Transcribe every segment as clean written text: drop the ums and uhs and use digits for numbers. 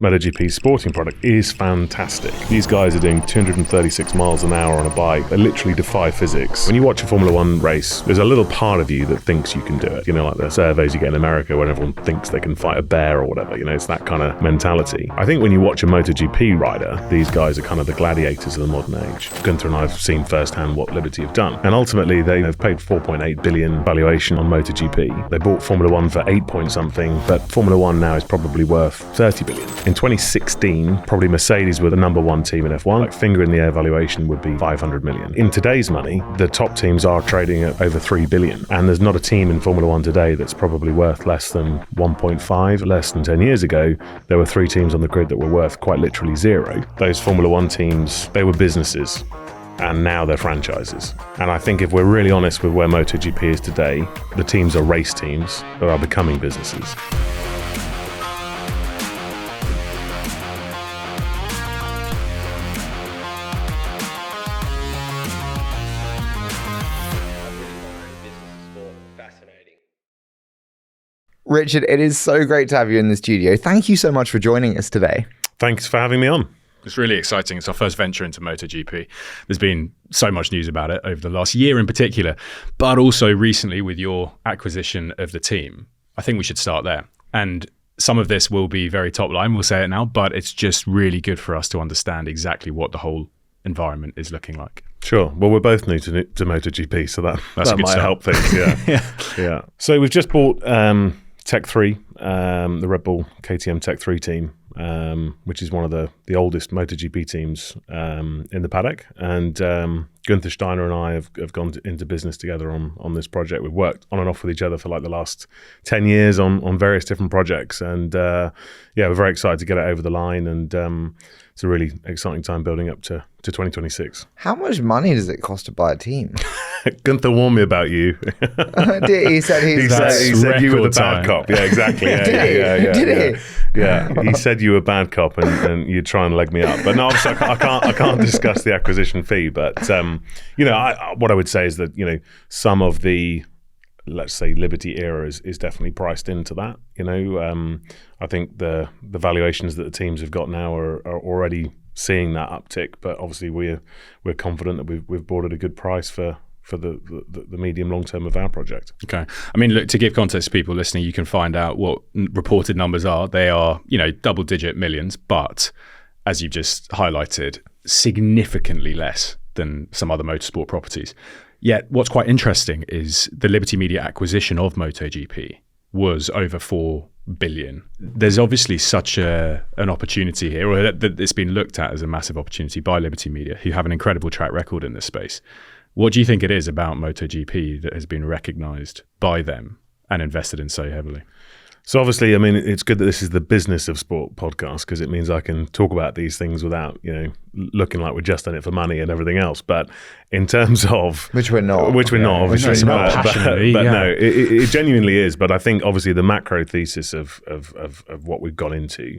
MotoGP's sporting product is fantastic. These guys are doing 236 miles an hour on a bike. They literally defy physics. When you watch a Formula One race, there's a little part of you that thinks you can do it. You know, like the surveys you get in America when everyone thinks they can fight a bear or whatever. You know, it's that kind of mentality. I think when you watch a MotoGP rider, these guys are kind of the gladiators of the modern age. Guenther and I have seen firsthand what Liberty have done. And ultimately, they have paid 4.8 billion valuation on MotoGP. They bought Formula One for 8 point something, but Formula One now is probably worth 30 billion. In 2016, probably Mercedes were the number one team in F1. Like finger in the air valuation would be 500 million. In today's money, the top teams are trading at over 3 billion. And there's not a team in Formula One today that's probably worth less than 1.5. Less than 10 years ago, there were 3 teams on the grid that were worth quite literally zero. Those Formula One teams, they were businesses. And now they're franchises. And I think if we're really honest with where MotoGP is today, the teams are race teams that are becoming businesses. Richard, it is so great to have you in the studio. Thank you so much for joining us today. Thanks for having me on. It's really exciting. It's our first venture into MotoGP. There's been so much news about it over the last year in particular, but also recently with your acquisition of the team. I think we should start there. And some of this will be very top line, we'll say it now, but it's just really good for us to understand exactly what the whole environment is looking like. Sure. Well, we're both new to MotoGP, so that might help things. Yeah. Yeah. So we've just bought Tech3, the Red Bull KTM Tech3 team, which is one of the oldest MotoGP teams in the paddock. And Guenther Steiner and I have gone into business together on this project. We've worked on and off with each other for like the last 10 years on various different projects. And we're very excited to get it over the line. And it's a really exciting time building up to 2026. How much money does it cost to buy a team? Guenther warned me about you. He said he said you were the bad cop. Yeah, exactly. Did he? Yeah, he said you were a bad cop and you'd try and leg me up. But no, obviously I can't discuss the acquisition fee. But what I would say is that some of the, let's say, Liberty era is definitely priced into that. I think the valuations that the teams have got now are already seeing that uptick. But obviously we're confident that we've bought at a good price for the medium long term of our project. Okay. I mean, look, to give context to people listening, you can find out what reported numbers are. They are, double digit millions, but as you've just highlighted, significantly less than some other motorsport properties. Yet what's quite interesting is the Liberty Media acquisition of MotoGP was over 4 billion. There's obviously such an opportunity here, or that it's been looked at as a massive opportunity by Liberty Media, who have an incredible track record in this space. What do you think it is about MotoGP that has been recognised by them and invested in so heavily? So obviously, I mean, it's good that this is the Business of Sport podcast because it means I can talk about these things without, looking like we're just in it for money and everything else. But in terms of which we're not, obviously, but no, it genuinely is. But I think obviously the macro thesis of what we've gone into.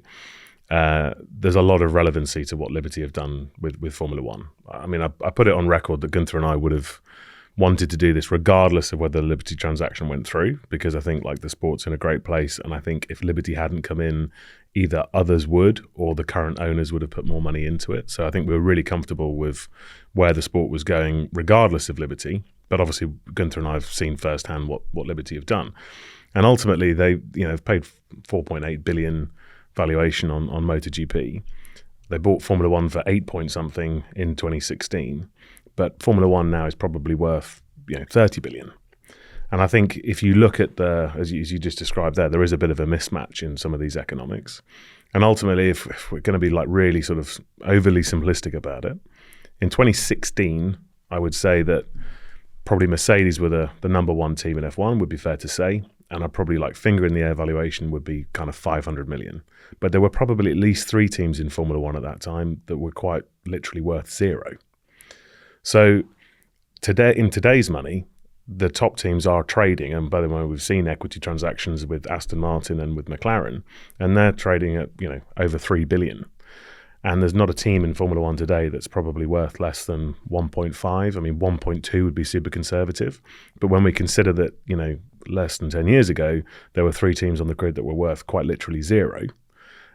There's a lot of relevancy to what Liberty have done with Formula One. I mean, I put it on record that Guenther and I would have wanted to do this regardless of whether the Liberty transaction went through, because I think the sport's in a great place. And I think if Liberty hadn't come in, either others would or the current owners would have put more money into it. So I think we were really comfortable with where the sport was going regardless of Liberty. But obviously, Guenther and I have seen firsthand what Liberty have done. And ultimately, they've paid 4.8 billion valuation on MotoGP. They bought Formula One for 8 point something in 2016, but Formula One now is probably worth 30 billion. And I think if you look at as you just described there is a bit of a mismatch in some of these economics. And ultimately, if we're going to be really sort of overly simplistic about it, in 2016, I would say that probably Mercedes were the number one team in F1, would be fair to say. And I'd probably finger in the air valuation would be kind of 500 million. But there were probably at least 3 teams in Formula One at that time that were quite literally worth zero. So in today's money, the top teams are trading. And by the way, we've seen equity transactions with Aston Martin and with McLaren, and they're trading at, over 3 billion. And there's not a team in Formula One today that's probably worth less than 1.5. I mean, 1.2 would be super conservative. But when we consider that, less than 10 years ago, there were 3 teams on the grid that were worth quite literally zero.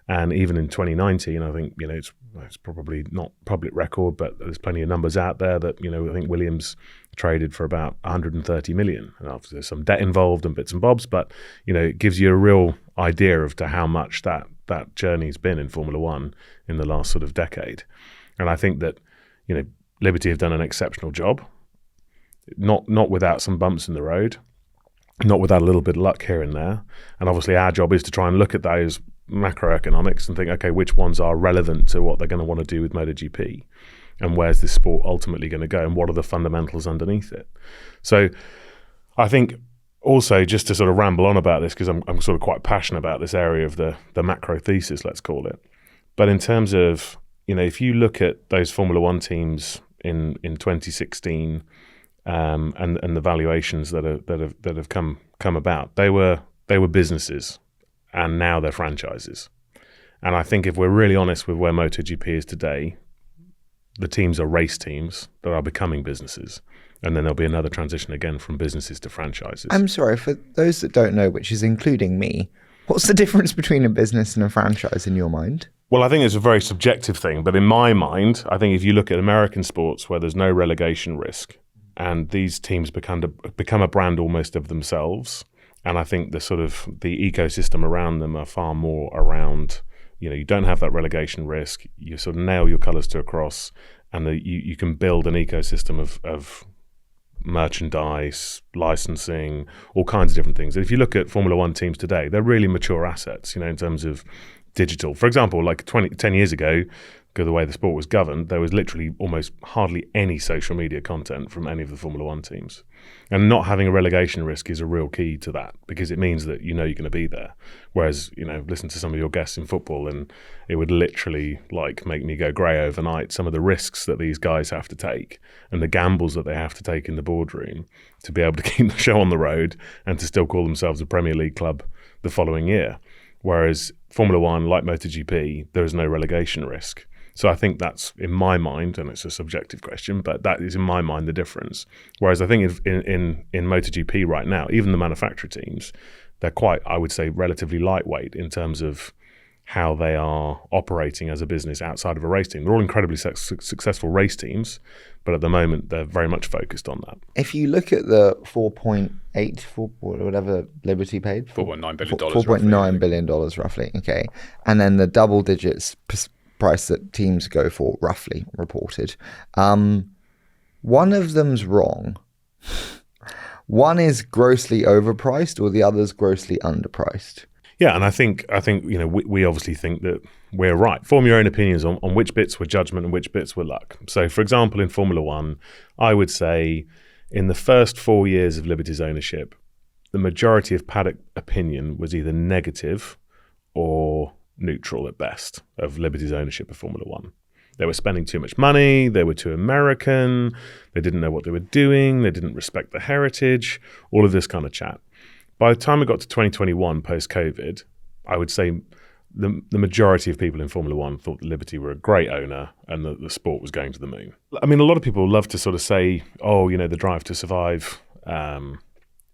And even in 2019, I think, it's probably not public record, but there's plenty of numbers out there that, I think Williams traded for about 130 million. And obviously there's some debt involved and bits and bobs, but, it gives you a real idea of to how much that journey's been in Formula One in the last sort of decade. And I think that, Liberty have done an exceptional job, not without some bumps in the road, not without a little bit of luck here and there. And obviously our job is to try and look at those macroeconomics and think, okay, which ones are relevant to what they're going to want to do with MotoGP, and where's this sport ultimately going to go, and what are the fundamentals underneath it. So I think also, just to sort of ramble on about this, because I'm sort of quite passionate about this area of the macro thesis, let's call it. But in terms of, if you look at those Formula One teams in 2016 and the valuations that have come about, they were businesses, and now they're franchises. And I think if we're really honest with where MotoGP is today, the teams are race teams that are becoming businesses. And then there'll be another transition again from businesses to franchises. I'm sorry, for those that don't know, which is including me, what's the difference between a business and a franchise in your mind? Well, I think it's a very subjective thing. But in my mind, I think if you look at American sports where there's no relegation risk and these teams become a brand almost of themselves, and I think the ecosystem around them are far more around, you don't have that relegation risk. You sort of nail your colours to a cross, and you can build an ecosystem of merchandise, licensing, all kinds of different things. And if you look at Formula One teams today, they're really mature assets, in terms of digital. For example, like 10 years ago, the way the sport was governed, there was literally almost hardly any social media content from any of the Formula One teams. And not having a relegation risk is a real key to that, because it means that you're going to be there. Whereas, listen to some of your guests in football, and it would literally make me go grey overnight, some of the risks that these guys have to take and the gambles that they have to take in the boardroom to be able to keep the show on the road and to still call themselves a Premier League club the following year. Whereas Formula One, like MotoGP, there is no relegation risk. So I think that's, in my mind, and it's a subjective question, but that is in my mind the difference. Whereas I think in MotoGP right now, even the manufacturer teams, they're quite, I would say, relatively lightweight in terms of how they are operating as a business outside of a race team. They're all incredibly successful race teams, but at the moment they're very much focused on that. If you look at the 4.8, whatever Liberty paid, $4.9 billion, $4.9 billion roughly, okay, and then the double digits price that teams go for, roughly reported. One of them's wrong. One is grossly overpriced, or the other's grossly underpriced. Yeah, and I think we obviously think that we're right. Form your own opinions on which bits were judgment and which bits were luck. So, for example, in Formula One, I would say in the first 4 years of Liberty's ownership, the majority of paddock opinion was either negative or neutral at best of Liberty's ownership of Formula One. They were spending too much money, they were too American, they didn't know what they were doing, they didn't respect the heritage, all of this kind of chat. By the time we got to 2021 post-COVID, I would say the majority of people in Formula One thought that Liberty were a great owner and that the sport was going to the moon. I mean, a lot of people love to sort of say, the drive to survive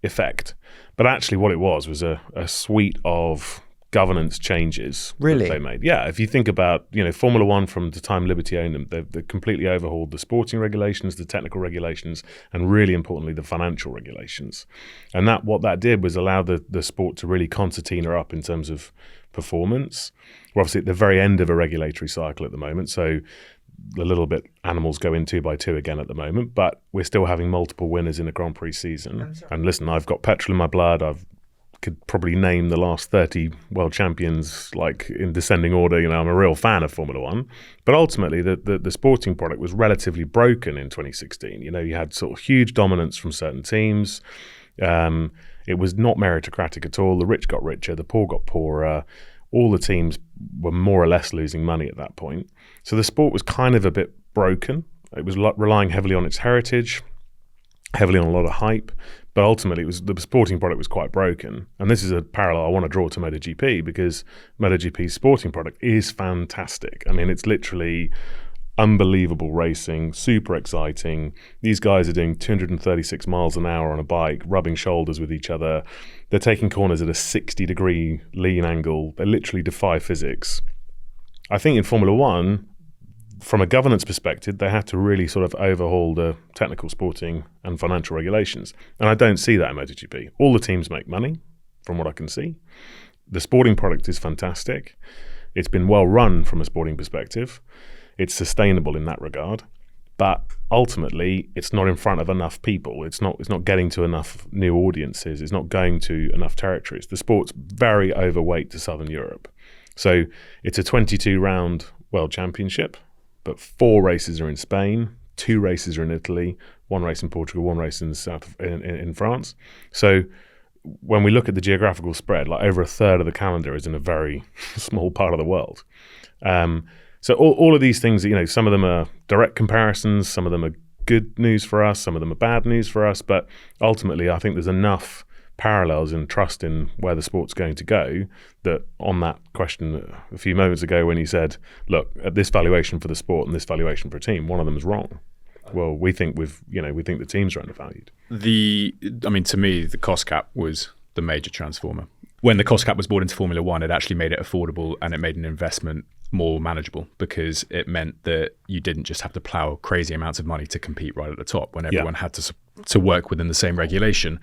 effect. But actually what it was a suite of governance changes that they made. Yeah, if you think about, Formula One from the time Liberty owned them, they've completely overhauled the sporting regulations, the technical regulations, and really importantly, the financial regulations. And what that did was allow the sport to really concertina up in terms of performance. We're obviously at the very end of a regulatory cycle at the moment, so a little bit animals go in 2 by 2 again at the moment, but we're still having multiple winners in a Grand Prix season. And listen, I've got petrol in my blood. Could probably name the last 30 world champions in descending order. I'm a real fan of Formula One, but ultimately the sporting product was relatively broken in 2016. You had sort of huge dominance from certain teams. It was not meritocratic at all. The rich got richer, the poor got poorer. All the teams were more or less losing money at that point. So the sport was kind of a bit broken. It was relying heavily on its heritage, heavily on a lot of hype. But ultimately, the sporting product was quite broken. And this is a parallel I want to draw to MotoGP, because MotoGP's sporting product is fantastic. I mean, it's literally unbelievable racing, super exciting. These guys are doing 236 miles an hour on a bike, rubbing shoulders with each other. They're taking corners at a 60-degree lean angle. They literally defy physics. I think in Formula One, from a governance perspective, they had to really sort of overhaul the technical, sporting and financial regulations. And I don't see that in MotoGP. All the teams make money, from what I can see. The sporting product is fantastic. It's been well run from a sporting perspective. It's sustainable in that regard. But ultimately, it's not in front of enough people. It's not getting to enough new audiences. It's not going to enough territories. The sport's very overweight to Southern Europe. So it's a 22-round World Championship, but 4 races are in Spain, 2 races are in Italy, 1 race in Portugal, 1 race in in France. So when we look at the geographical spread, like over a third of the calendar is in a very small part of the world. So all of these things, some of them are direct comparisons, some of them are good news for us, some of them are bad news for us, but ultimately I think there's enough parallels and trust in where the sport's going to go that on that question a few moments ago when you said, look, at this valuation for the sport and this valuation for a team, one of them is wrong. Well, we think we think the teams are undervalued. To me, the cost cap was the major transformer. When the cost cap was brought into Formula One, it actually made it affordable and it made an investment more manageable because it meant that you didn't just have to plow crazy amounts of money to compete right at the top when everyone had to work within the same regulation.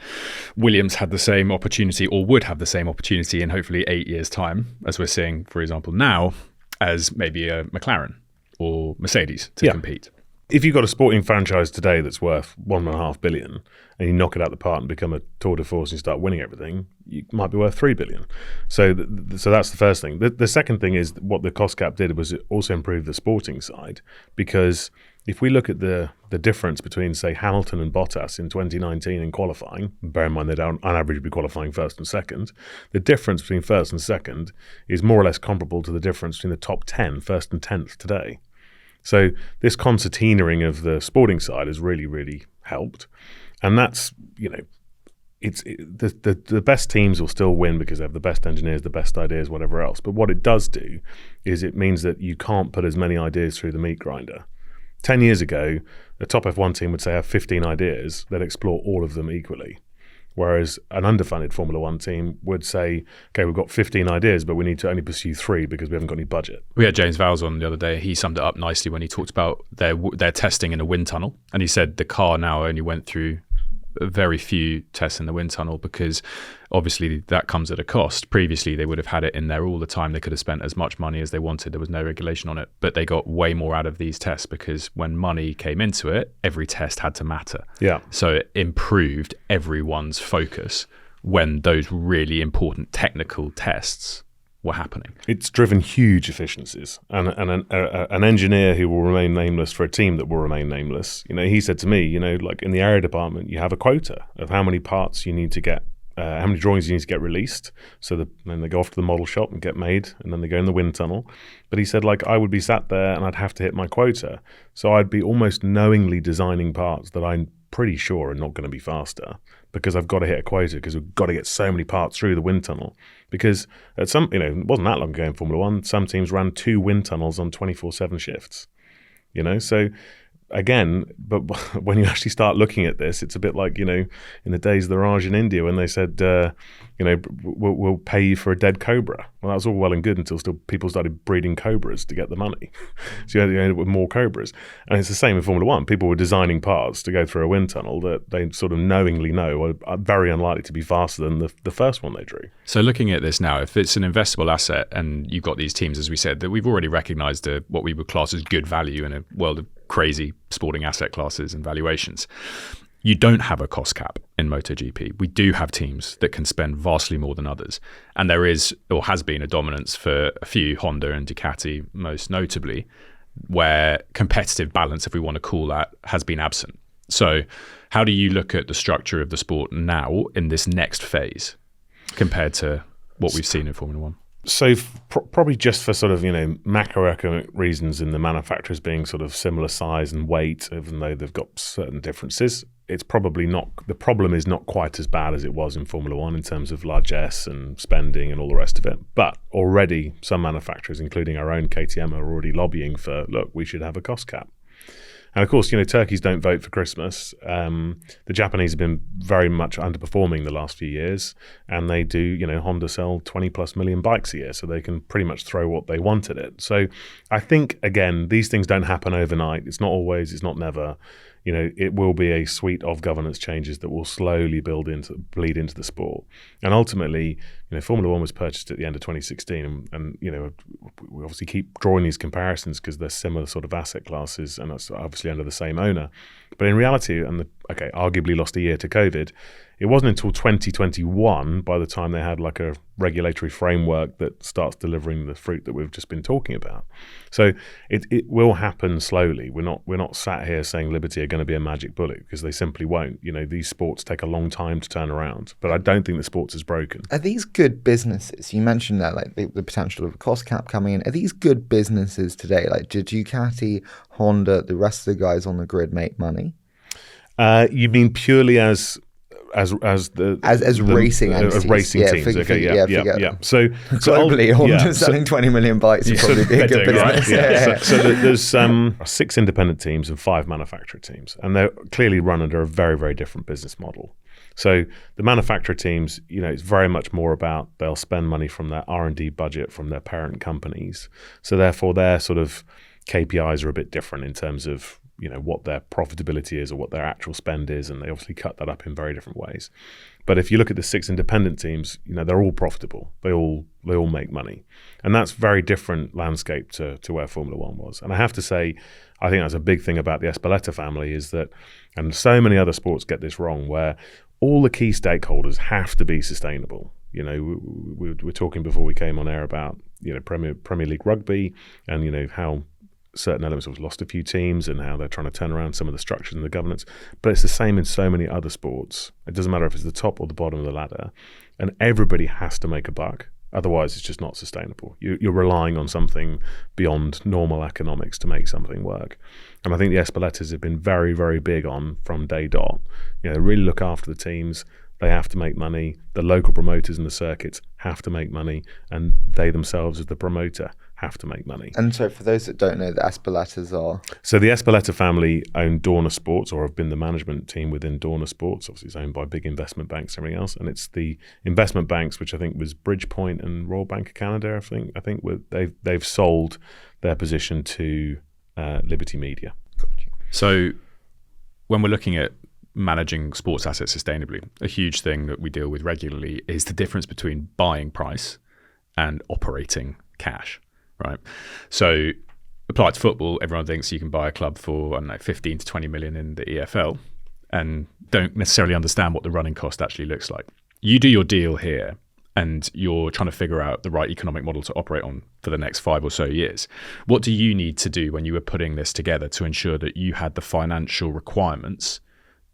Williams had the same opportunity, or would have the same opportunity in hopefully 8 years' time, as we're seeing, for example, now, as maybe a McLaren or Mercedes to compete. If you've got a sporting franchise today that's worth $1.5 billion and you knock it out the park and become a tour de force and you start winning everything, you might be worth $3 billion. So that's the first thing. The second thing is what the cost cap did was it also improved the sporting side, because if we look at the difference between, say, Hamilton and Bottas in 2019 in qualifying, bear in mind they'd on average be qualifying first and second, the difference between first and second is more or less comparable to the difference between the top 10, first and 10th today. So this concertinaing of the sporting side has really, really helped. And that's, the best teams will still win because they have the best engineers, the best ideas, whatever else. But what it does do is it means that you can't put as many ideas through the meat grinder. 10 years ago, a top F1 team would say I have 15 ideas, they'd explore all of them equally. Whereas an underfunded Formula One team would say, okay, we've got 15 ideas, but we need to only pursue 3 because we haven't got any budget. We had James Vowles on the other day. He summed it up nicely when he talked about their testing in a wind tunnel. And he said the car now only went through very few tests in the wind tunnel because obviously that comes at a cost. Previously, they would have had it in there all the time. They could have spent as much money as they wanted. There was no regulation on it, but they got way more out of these tests because when money came into it, every test had to matter. Yeah. So it improved everyone's focus when those really important technical tests were happening. It's driven huge efficiencies, and an engineer who will remain nameless for a team that will remain nameless. He said to me, like in the area department, you have a quota of how many parts you need to get, how many drawings you need to get released. So then they go off to the model shop and get made, and then they go in the wind tunnel. But he said, like, I would be sat there and I'd have to hit my quota. So I'd be almost knowingly designing parts that I'm pretty sure are not going to be faster because I've got to hit a quota because we've got to get so many parts through the wind tunnel. Because at some, it wasn't that long ago in Formula One, some teams ran 2 wind tunnels on 24/7 shifts. So again, but when you actually start looking at this, it's a bit like, in the days of the Raj in India when they said, we'll pay you for a dead cobra. Well, that was all well and good until people started breeding cobras to get the money. So you ended up with more cobras. And it's the same in Formula One. People were designing parts to go through a wind tunnel that they sort of knowingly know are very unlikely to be faster than the first one they drew. So looking at this now, if it's an investable asset and you've got these teams, as we said, that we've already recognized what we would class as good value in a world of crazy sporting asset classes and valuations. You don't have a cost cap in MotoGP. We do have teams that can spend vastly more than others. And there is, or has been, a dominance for a few, Honda and Ducati most notably, where competitive balance, if we want to call that, has been absent. So how do you look at the structure of the sport now in this next phase compared to what we've seen in Formula One? So probably just for sort of, macroeconomic reasons in the manufacturers being sort of similar size and weight, even though they've got certain differences, it's probably not, the problem is not quite as bad as it was in Formula One in terms of largesse and spending and all the rest of it. But already some manufacturers, including our own KTM, are already lobbying for, look, we should have a cost cap. And of course, turkeys don't vote for Christmas. The Japanese have been very much underperforming the last few years, and they do, Honda sell 20 plus million bikes a year, so they can pretty much throw what they want at it. So I think, again, these things don't happen overnight. It's not always, it's not never. It will be a suite of governance changes that will slowly bleed into the sport. And ultimately, Formula One was purchased at the end of 2016, and we obviously keep drawing these comparisons because they're similar sort of asset classes, and that's obviously under the same owner. But in reality, arguably lost a year to COVID. It wasn't until 2021, by the time they had like a regulatory framework that starts delivering the fruit that we've just been talking about. So it will happen slowly. We're not sat here saying Liberty are going to be a magic bullet, because they simply won't. These sports take a long time to turn around, but I don't think the sports is broken. Are these good businesses? You mentioned that, like the potential of a cost cap coming in. Are these good businesses today? Like, do Ducati, Honda, the rest of the guys on the grid make money? You mean purely as racing entities. Racing teams. So globally, Honda selling 20 million bikes would probably be a good business. Right? So there's 6 independent teams and 5 manufacturer teams, and they're clearly run under a very, very different business model. So the manufacturer teams, it's very much more about they'll spend money from their R&D budget from their parent companies. So therefore, their sort of KPIs are a bit different in terms of what their profitability is or what their actual spend is, and they obviously cut that up in very different ways. But if you look at the 6 independent teams, they're all profitable. They all make money, and that's very different landscape to where Formula One was. And I have to say, I think that's a big thing about the Espeleta family is that, and so many other sports get this wrong, where all the key stakeholders have to be sustainable. We were talking before we came on air about Premier League rugby, and how certain elements have lost a few teams and how they're trying to turn around some of the structures and the governance. But it's the same in so many other sports. It doesn't matter if it's the top or the bottom of the ladder, and everybody has to make a buck. Otherwise, it's just not sustainable. You're relying on something beyond normal economics to make something work. And I think the Espeletas have been very, very big on from day dot. Really look after the teams. They have to make money. The local promoters in the circuits have to make money, and they themselves, as the promoter, have to make money. And so, for those that don't know, the Espeletas are? So the Espeleta family own Dorna Sports, or have been the management team within Dorna Sports. Obviously, it's owned by big investment banks and everything else. And it's the investment banks, which I think was Bridgepoint and Royal Bank of Canada. I think they've sold their position to Liberty Media. So when we're looking at managing sports assets sustainably, a huge thing that we deal with regularly is the difference between buying price and operating cash, right? So applied to football, everyone thinks you can buy a club for 15 to 20 million in the EFL and don't necessarily understand what the running cost actually looks like. You do your deal here and you're trying to figure out the right economic model to operate on for the next 5 or so years. What do you need to do when you were putting this together to ensure that you had the financial requirements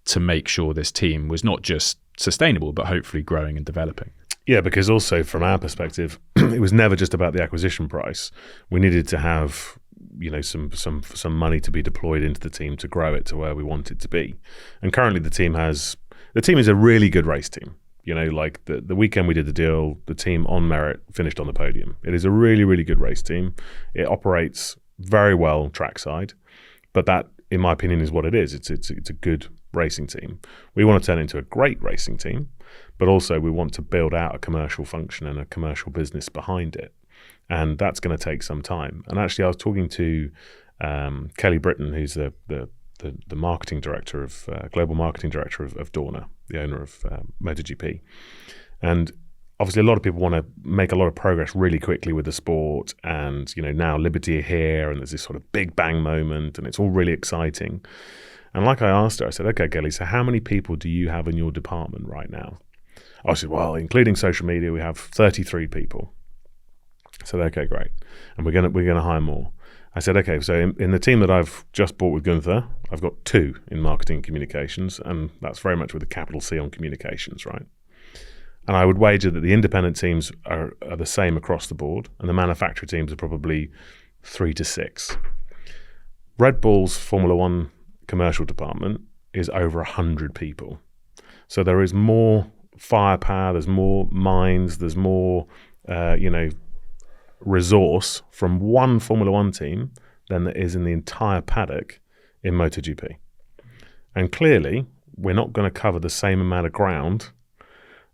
to make sure this team was not just sustainable, but hopefully growing and developing? Yeah, because also from our perspective, it was never just about the acquisition price. We needed to have, some money to be deployed into the team to grow it to where we want it to be. And currently the team is a really good race team. Like the weekend we did the deal, the team on merit finished on the podium. It is a really, really good race team. It operates very well trackside, but that, in my opinion, is what it is. It's a good racing team. We want to turn it into a great racing team, but also we want to build out a commercial function and a commercial business behind it. And that's going to take some time. And actually, I was talking to Kelly Britton, who's the marketing director of global marketing director of Dorna, the owner of MotoGP. And obviously, a lot of people want to make a lot of progress really quickly with the sport. And, now Liberty are here and there's this sort of big bang moment and it's all really exciting. And like I asked her, I said, okay, Kelly, so how many people do you have in your department right now? I said, well, including social media, we have 33 people. I said, okay, great. And we're gonna hire more. I said, okay, so in the team that I've just bought with Guenther, I've got 2 in marketing and communications, and that's very much with a capital C on communications, right? And I would wager that the independent teams are the same across the board, and the manufacturer teams are probably 3 to 6. Red Bull's Formula One commercial department is over 100 people. So there is more firepower, there's more minds, there's more, resource from one Formula One team than there is in the entire paddock in MotoGP. And clearly, we're not going to cover the same amount of ground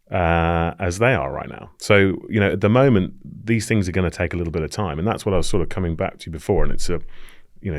as they are right now. So, at the moment, these things are going to take a little bit of time. And that's what I was sort of coming back to before. And it's a,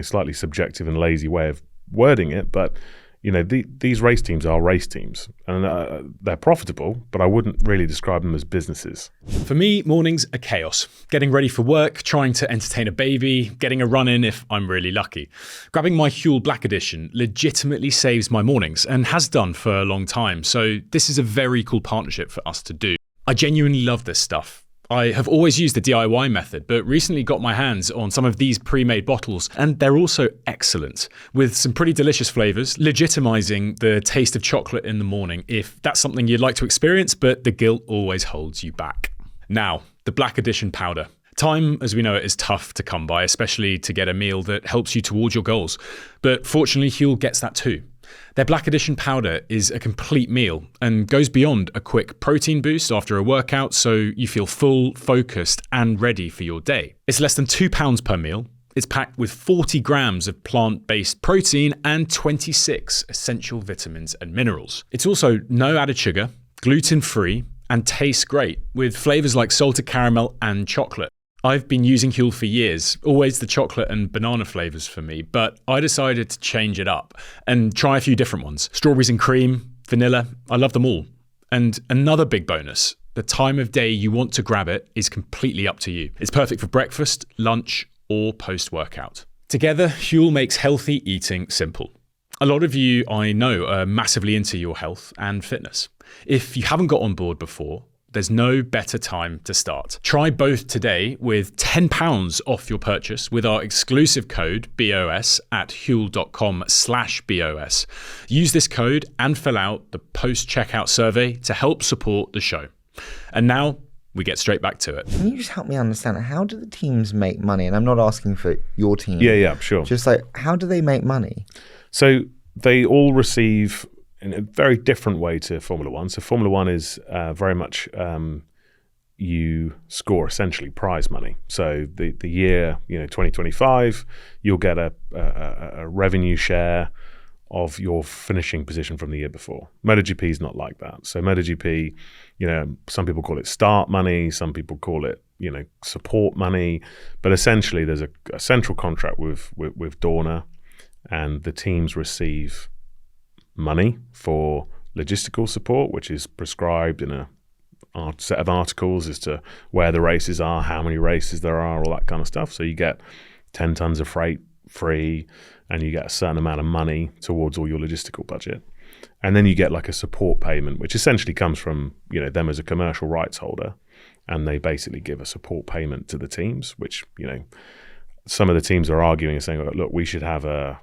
slightly subjective and lazy way of wording it. But, these race teams are race teams. And they're profitable, but I wouldn't really describe them as businesses. For me, mornings are chaos. Getting ready for work, trying to entertain a baby, getting a run in if I'm really lucky. Grabbing my Huel Black Edition legitimately saves my mornings and has done for a long time. So this is a very cool partnership for us to do. I genuinely love this stuff. I have always used the DIY method, but recently got my hands on some of these pre-made bottles, and they're also excellent, with some pretty delicious flavors, legitimizing the taste of chocolate in the morning if that's something you'd like to experience, but the guilt always holds you back. Now, the Black Edition powder. Time, as we know it, is tough to come by, especially to get a meal that helps you towards your goals. But fortunately, Huel gets that too. Their Black Edition powder is a complete meal and goes beyond a quick protein boost after a workout, so you feel full, focused, and ready for your day. It's less than £2 per meal. It's packed with 40 grams of plant-based protein and 26 essential vitamins and minerals. It's also no added sugar, gluten-free, and tastes great, with flavors like salted caramel and chocolate. I've been using Huel for years, always the chocolate and banana flavors for me, but I decided to change it up and try a few different ones. Strawberries and cream, vanilla, I love them all. And another big bonus, the time of day you want to grab it is completely up to you. It's perfect for breakfast, lunch, or post-workout. Together, Huel makes healthy eating simple. A lot of you, I know, are massively into your health and fitness. If you haven't got on board before, there's no better time to start. Try both today with £10 off your purchase with our exclusive code BOS at huel.com/BOS. Use this code and fill out the post-checkout survey to help support the show. And now we get straight back to it. Can you just help me understand, how do the teams make money? And I'm not asking for your team. Yeah, sure. Just like, how do they make money? So they all receive in a very different way to Formula One. So Formula One is very much you score essentially prize money. So the year 2025, you'll get a revenue share of your finishing position from the year before. MotoGP is not like that. So MotoGP, some people call it start money, some people call it support money, but essentially there's a central contract with Dorna, and the teams receive money for logistical support, which is prescribed in a set of articles as to where the races are, how many races there are, all that kind of stuff. So you get 10 tons of freight free, and you get a certain amount of money towards all your logistical budget. And then you get like a support payment, which essentially comes from them as a commercial rights holder, and they basically give a support payment to the teams, which some of the teams are arguing and saying, look, we should have a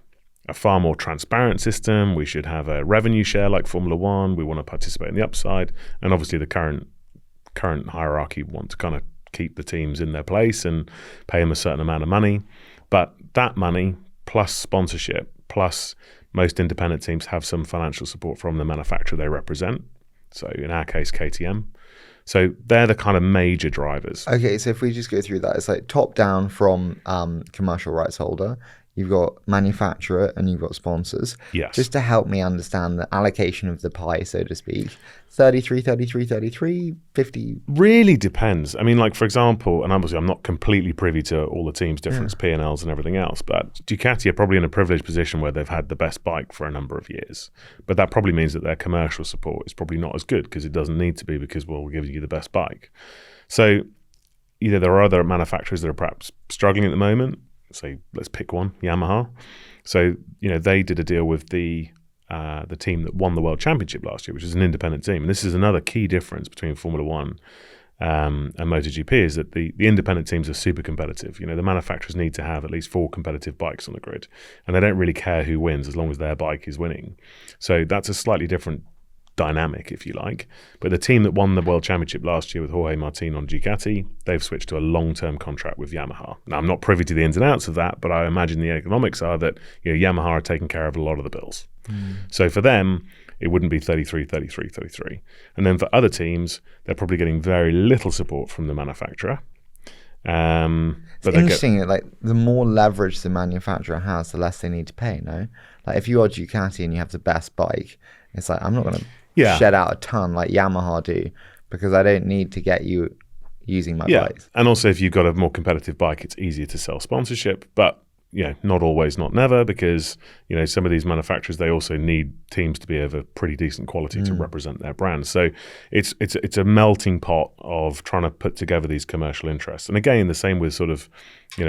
far more transparent system. We should have a revenue share like Formula One. We want to participate in the upside. And obviously the current hierarchy want to kind of keep the teams in their place and pay them a certain amount of money. But that money plus sponsorship plus most independent teams have some financial support from the manufacturer they represent. So in our case, KTM. So they're the kind of major drivers. Okay, so if we just go through that, it's like top down from commercial rights holder. You've got manufacturer and you've got sponsors. Yes. Just to help me understand the allocation of the pie, so to speak. 33, 33, 33, 50. Really depends. I mean, like, for example, and obviously I'm not completely privy to all the teams' different P&Ls and everything else, but Ducati are probably in a privileged position where they've had the best bike for a number of years. But that probably means that their commercial support is probably not as good because it doesn't need to be because, well, we'll give you the best bike. So either there are other manufacturers that are perhaps struggling at the moment. So let's pick one, Yamaha. So, they did a deal with the team that won the World Championship last year, which is an independent team. And this is another key difference between Formula One and MotoGP is that the independent teams are super competitive. The manufacturers need to have at least 4 competitive bikes on the grid. And they don't really care who wins as long as their bike is winning. So that's a slightly different dynamic, if you like. But the team that won the World Championship last year with Jorge Martin on Ducati, they've switched to a long-term contract with Yamaha. Now, I'm not privy to the ins and outs of that, but I imagine the economics are that Yamaha are taking care of a lot of the bills. So for them, it wouldn't be 33. And then for other teams, they're probably getting very little support from the manufacturer. It's interesting, like the more leverage the manufacturer has, the less they need to pay, no? Like if you are Ducati and you have the best bike, it's like, I'm not going to shed out a ton like Yamaha do because I don't need to get you using my bikes. And also if you've got a more competitive bike, it's easier to sell sponsorship, but not always, not never, because some of these manufacturers, they also need teams to be of a pretty decent quality to represent their brand. So it's a melting pot of trying to put together these commercial interests. And again, the same with sort of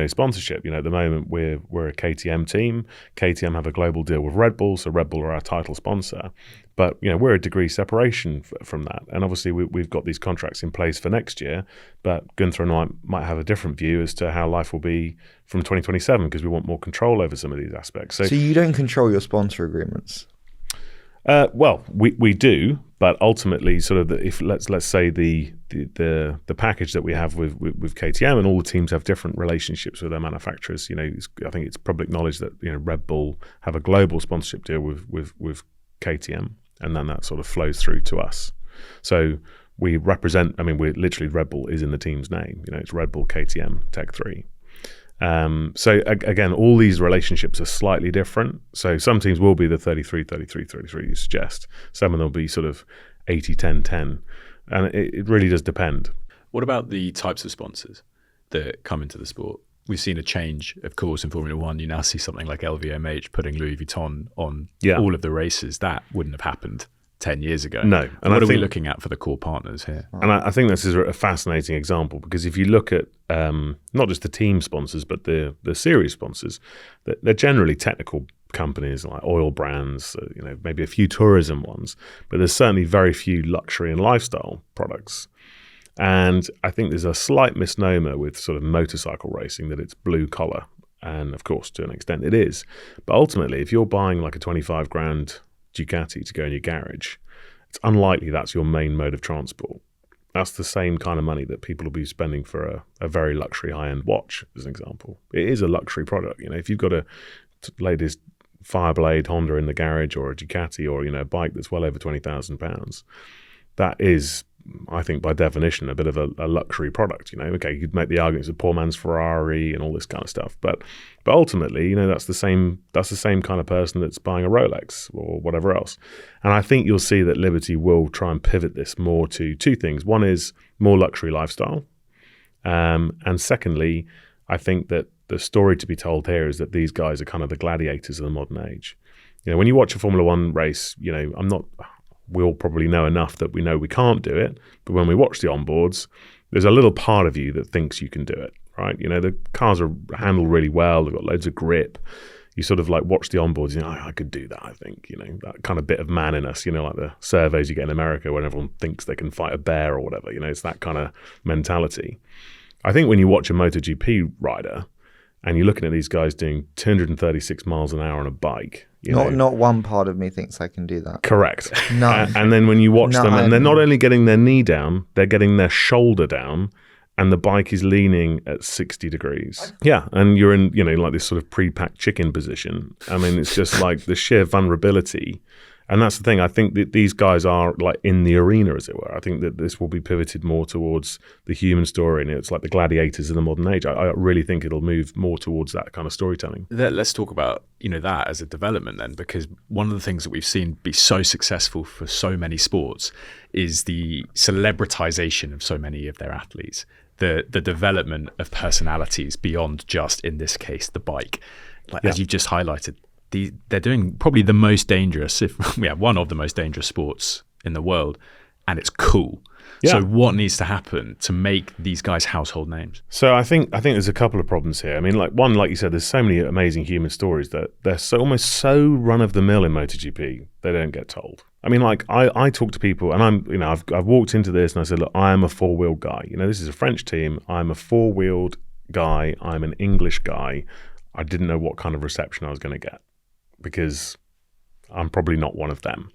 sponsorship. At the moment we're a KTM team. KTM have a global deal with Red Bull, so Red Bull are our title sponsor. But we're a degree separation from that, and obviously we've got these contracts in place for next year. But Guenther and I might have a different view as to how life will be from 2027 because we want more control over some of these aspects. So you don't control your sponsor agreements. Well, we do, but ultimately, sort of, if let's say the package that we have with KTM, and all the teams have different relationships with their manufacturers. I think it's public knowledge that Red Bull have a global sponsorship deal with KTM. And then that sort of flows through to us. So we represent, we're literally, Red Bull is in the team's name. It's Red Bull, KTM, Tech3. So again, all these relationships are slightly different. So some teams will be the 33 you suggest. Some of them will be sort of 80-10-10. And it really does depend. What about the types of sponsors that come into the sport? We've seen a change, of course, in Formula One. You now see something like LVMH putting Louis Vuitton on all of the races. That wouldn't have happened 10 years ago. No. And what are we looking at for the core partners here? And I think this is a fascinating example because if you look at not just the team sponsors, but the series sponsors, they're generally technical companies like oil brands, maybe a few tourism ones, but there's certainly very few luxury and lifestyle products. And I think there's a slight misnomer with sort of motorcycle racing that it's blue collar. And of course, to an extent it is. But ultimately, if you're buying like a 25 grand Ducati to go in your garage, it's unlikely that's your main mode of transport. That's the same kind of money that people will be spending for a very luxury high-end watch, as an example. It is a luxury product. If you've got a latest Fireblade Honda in the garage or a Ducati or, a bike that's well over £20,000, that is, I think, by definition, a bit of a luxury product. Okay, you could make the arguments of poor man's Ferrari and all this kind of stuff, but ultimately, that's the same kind of person that's buying a Rolex or whatever else. And I think you'll see that Liberty will try and pivot this more to two things. One is more luxury lifestyle, and secondly, I think that the story to be told here is that these guys are kind of the gladiators of the modern age. When you watch a Formula One race, we all probably know enough that we know we can't do it. But when we watch the onboards, there's a little part of you that thinks you can do it, right? The cars are handled really well. They've got loads of grip. You sort of like watch the onboards, I could do that, I think, that kind of bit of man in us, like the surveys you get in America when everyone thinks they can fight a bear or whatever, it's that kind of mentality. I think when you watch a MotoGP rider and you're looking at these guys doing 236 miles an hour on a bike, not one part of me thinks I can do that. Correct. No. And then when you watch them, and they're not only getting their knee down, they're getting their shoulder down, and the bike is leaning at 60 degrees. Yeah, and you're in, like this sort of pre-packed chicken position. It's just like the sheer vulnerability. And that's the thing. I think that these guys are like in the arena, as it were. I think that this will be pivoted more towards the human story, and it's like the gladiators of the modern age. I really think it'll move more towards that kind of storytelling. Let's talk about that as a development then, because one of the things that we've seen be so successful for so many sports is the celebritization of so many of their athletes, the development of personalities beyond just, in this case, the bike. As you've just highlighted, they're doing probably the most dangerous, one of the most dangerous sports in the world, and it's cool. Yeah. So what needs to happen to make these guys household names? So I think there's a couple of problems here. One, like you said, there's so many amazing human stories that they're almost so run of the mill in MotoGP they don't get told. I talk to people, and I've walked into this and I said, look, I am a four-wheeled guy. This is a French team. I'm a four-wheeled guy. I'm an English guy. I didn't know what kind of reception I was going to get, because I'm probably not one of them.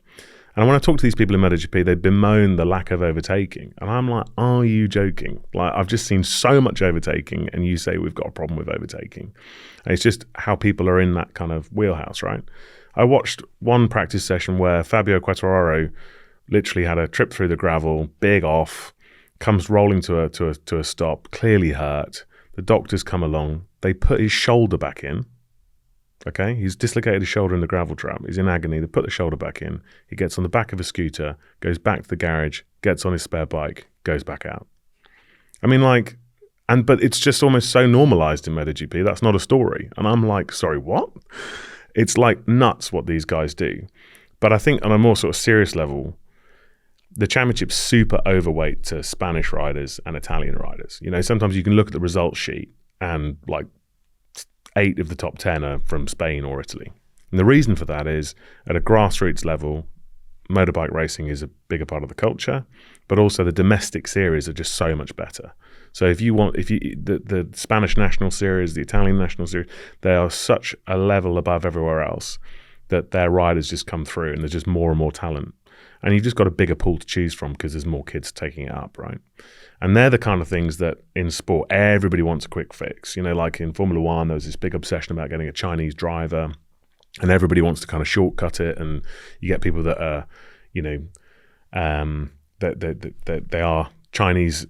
And when I talk to these people in MotoGP, they bemoan the lack of overtaking. And I'm like, are you joking? Like, I've just seen so much overtaking, and you say we've got a problem with overtaking. And it's just how people are in that kind of wheelhouse, right? I watched one practice session where Fabio Quartararo literally had a trip through the gravel, big off, comes rolling to a stop, clearly hurt. The doctors come along. They put his shoulder back in. Okay, he's dislocated his shoulder in the gravel trap. He's in agony. They put the shoulder back in. He gets on the back of a scooter, goes back to the garage, gets on his spare bike, goes back out. I mean, like, but it's just almost so normalized in MotoGP. That's not a story. And I'm like, sorry, what? It's like nuts what these guys do. But I think on a more sort of serious level, the championship's super overweight to Spanish riders and Italian riders. You know, sometimes you can look at the results sheet and like 8 of the top 10 are from Spain or Italy. And the reason for that is at a grassroots level, motorbike racing is a bigger part of the culture, but also the domestic series are just so much better. So the Spanish national series, the Italian national series, they are such a level above everywhere else that their riders just come through and there's just more and more talent. And you've just got a bigger pool to choose from because there's more kids taking it up, right? And they're the kind of things that in sport, everybody wants a quick fix. You know, like in Formula One, there was this big obsession about getting a Chinese driver and everybody wants to kind of shortcut it. And you get people that are, you know, that they are Chinese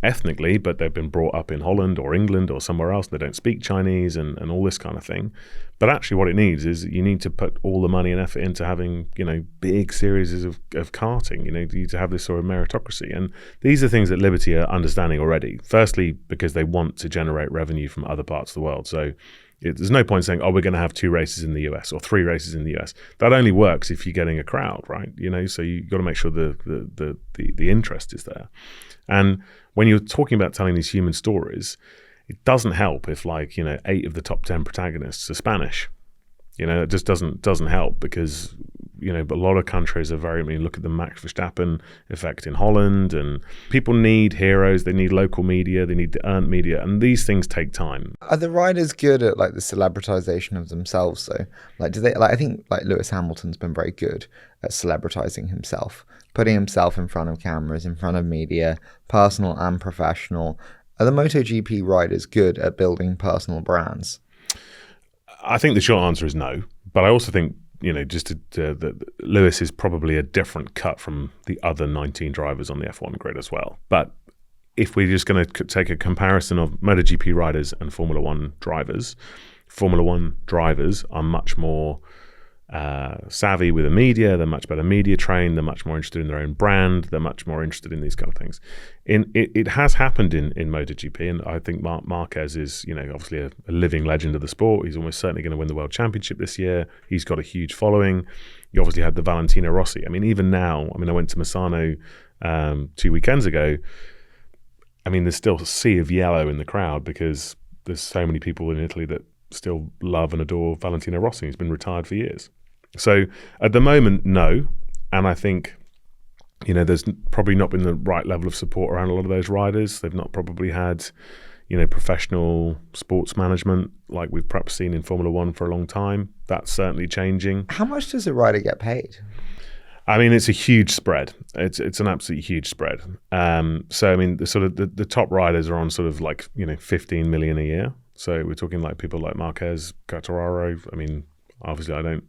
ethnically, but they've been brought up in Holland or England or somewhere else. They don't speak Chinese and all this kind of thing. But actually what it needs is you need to put all the money and effort into having, you know, big series of karting. You know, you need to have this sort of meritocracy. And these are things that Liberty are understanding already. Firstly, because they want to generate revenue from other parts of the world. So there's no point saying, oh, we're going to have 2 races in the US or 3 races in the US. That only works if you're getting a crowd, right? You know, so you've got to make sure the interest is there. And when you're talking about telling these human stories, it doesn't help if, like, you know, 8 of the top 10 protagonists are Spanish. You know, it just doesn't help because, you know, a lot of countries are very, I mean, look at the Max Verstappen effect in Holland, and people need heroes, they need local media, they need the earned media, and these things take time. Are the riders good at like the celebritization of themselves though? Like, do they, like, I think like Lewis Hamilton's been very good at celebritizing himself, putting himself in front of cameras, in front of media, personal and professional. Are the MotoGP riders good at building personal brands? I think the short answer is no, but I also think, you know, just that Lewis is probably a different cut from the other 19 drivers on the F1 grid as well. But if we're just going to take a comparison of MotoGP riders and Formula One drivers are much more savvy with the media. They're much better media trained. They're much more interested in their own brand. They're much more interested in these kind of things. It has happened in MotoGP, and I think Marquez is, you know, obviously a living legend of the sport. He's almost certainly going to win the World Championship this year. He's got a huge following. You obviously had the Valentino Rossi. I mean, even now, I mean, I went to Misano 2 weekends ago. I mean, there's still a sea of yellow in the crowd because there's so many people in Italy that still love and adore Valentino Rossi. He's been retired for years. So at the moment, no. And I think, you know, there's probably not been the right level of support around a lot of those riders. They've not probably had, you know, professional sports management like we've perhaps seen in Formula One for a long time. That's certainly changing. How much does a rider get paid? I mean, it's a huge spread. It's an absolutely huge spread. So I mean, the top riders are on sort of like, you know, 15 million a year. So we're talking like people like Marquez, Quartararo. I mean, obviously I don't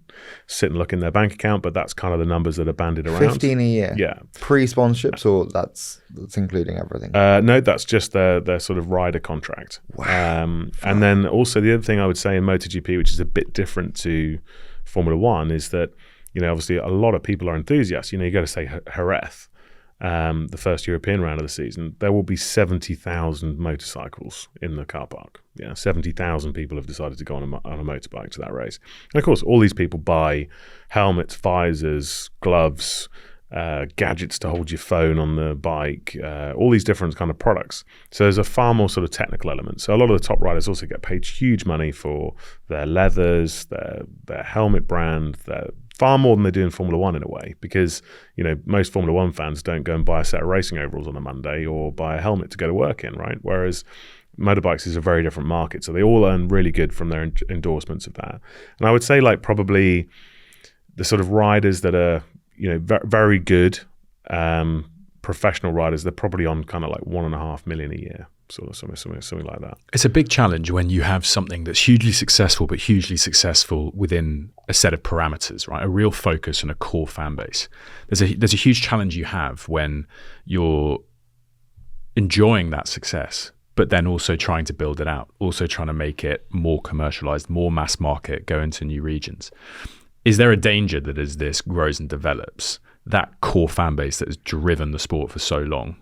sit and look in their bank account, but that's kind of the numbers that are banded around. 15 a year? Yeah. Pre-sponsorships, or that's including everything? No, that's just their sort of rider contract. Wow. And then also the other thing I would say in MotoGP, which is a bit different to Formula One, is that, you know, obviously a lot of people are enthusiasts. You know, you go to say Jerez, the first European round of the season, there will be 70,000 motorcycles in the car park. Yeah, 70,000 people have decided to go on a motorbike to that race. And of course, all these people buy helmets, visors, gloves, gadgets to hold your phone on the bike, all these different kind of products. So there's a far more sort of technical element. So a lot of the top riders also get paid huge money for their leathers, their helmet brand, far more than they do in Formula One in a way, because, you know, most Formula One fans don't go and buy a set of racing overalls on a Monday or buy a helmet to go to work in, right? Whereas motorbikes is a very different market. So they all earn really good from their endorsements of that. And I would say like probably the sort of riders that are very good professional riders, they're probably on kind of like 1.5 million a year, sort of something like that. It's a big challenge when you have something that's hugely successful, but hugely successful within a set of parameters, right? A real focus and a core fan base. There's a huge challenge you have when you're enjoying that success, but then also trying to build it out, also trying to make it more commercialized, more mass market, go into new regions. Is there a danger that as this grows and develops, that core fan base that has driven the sport for so long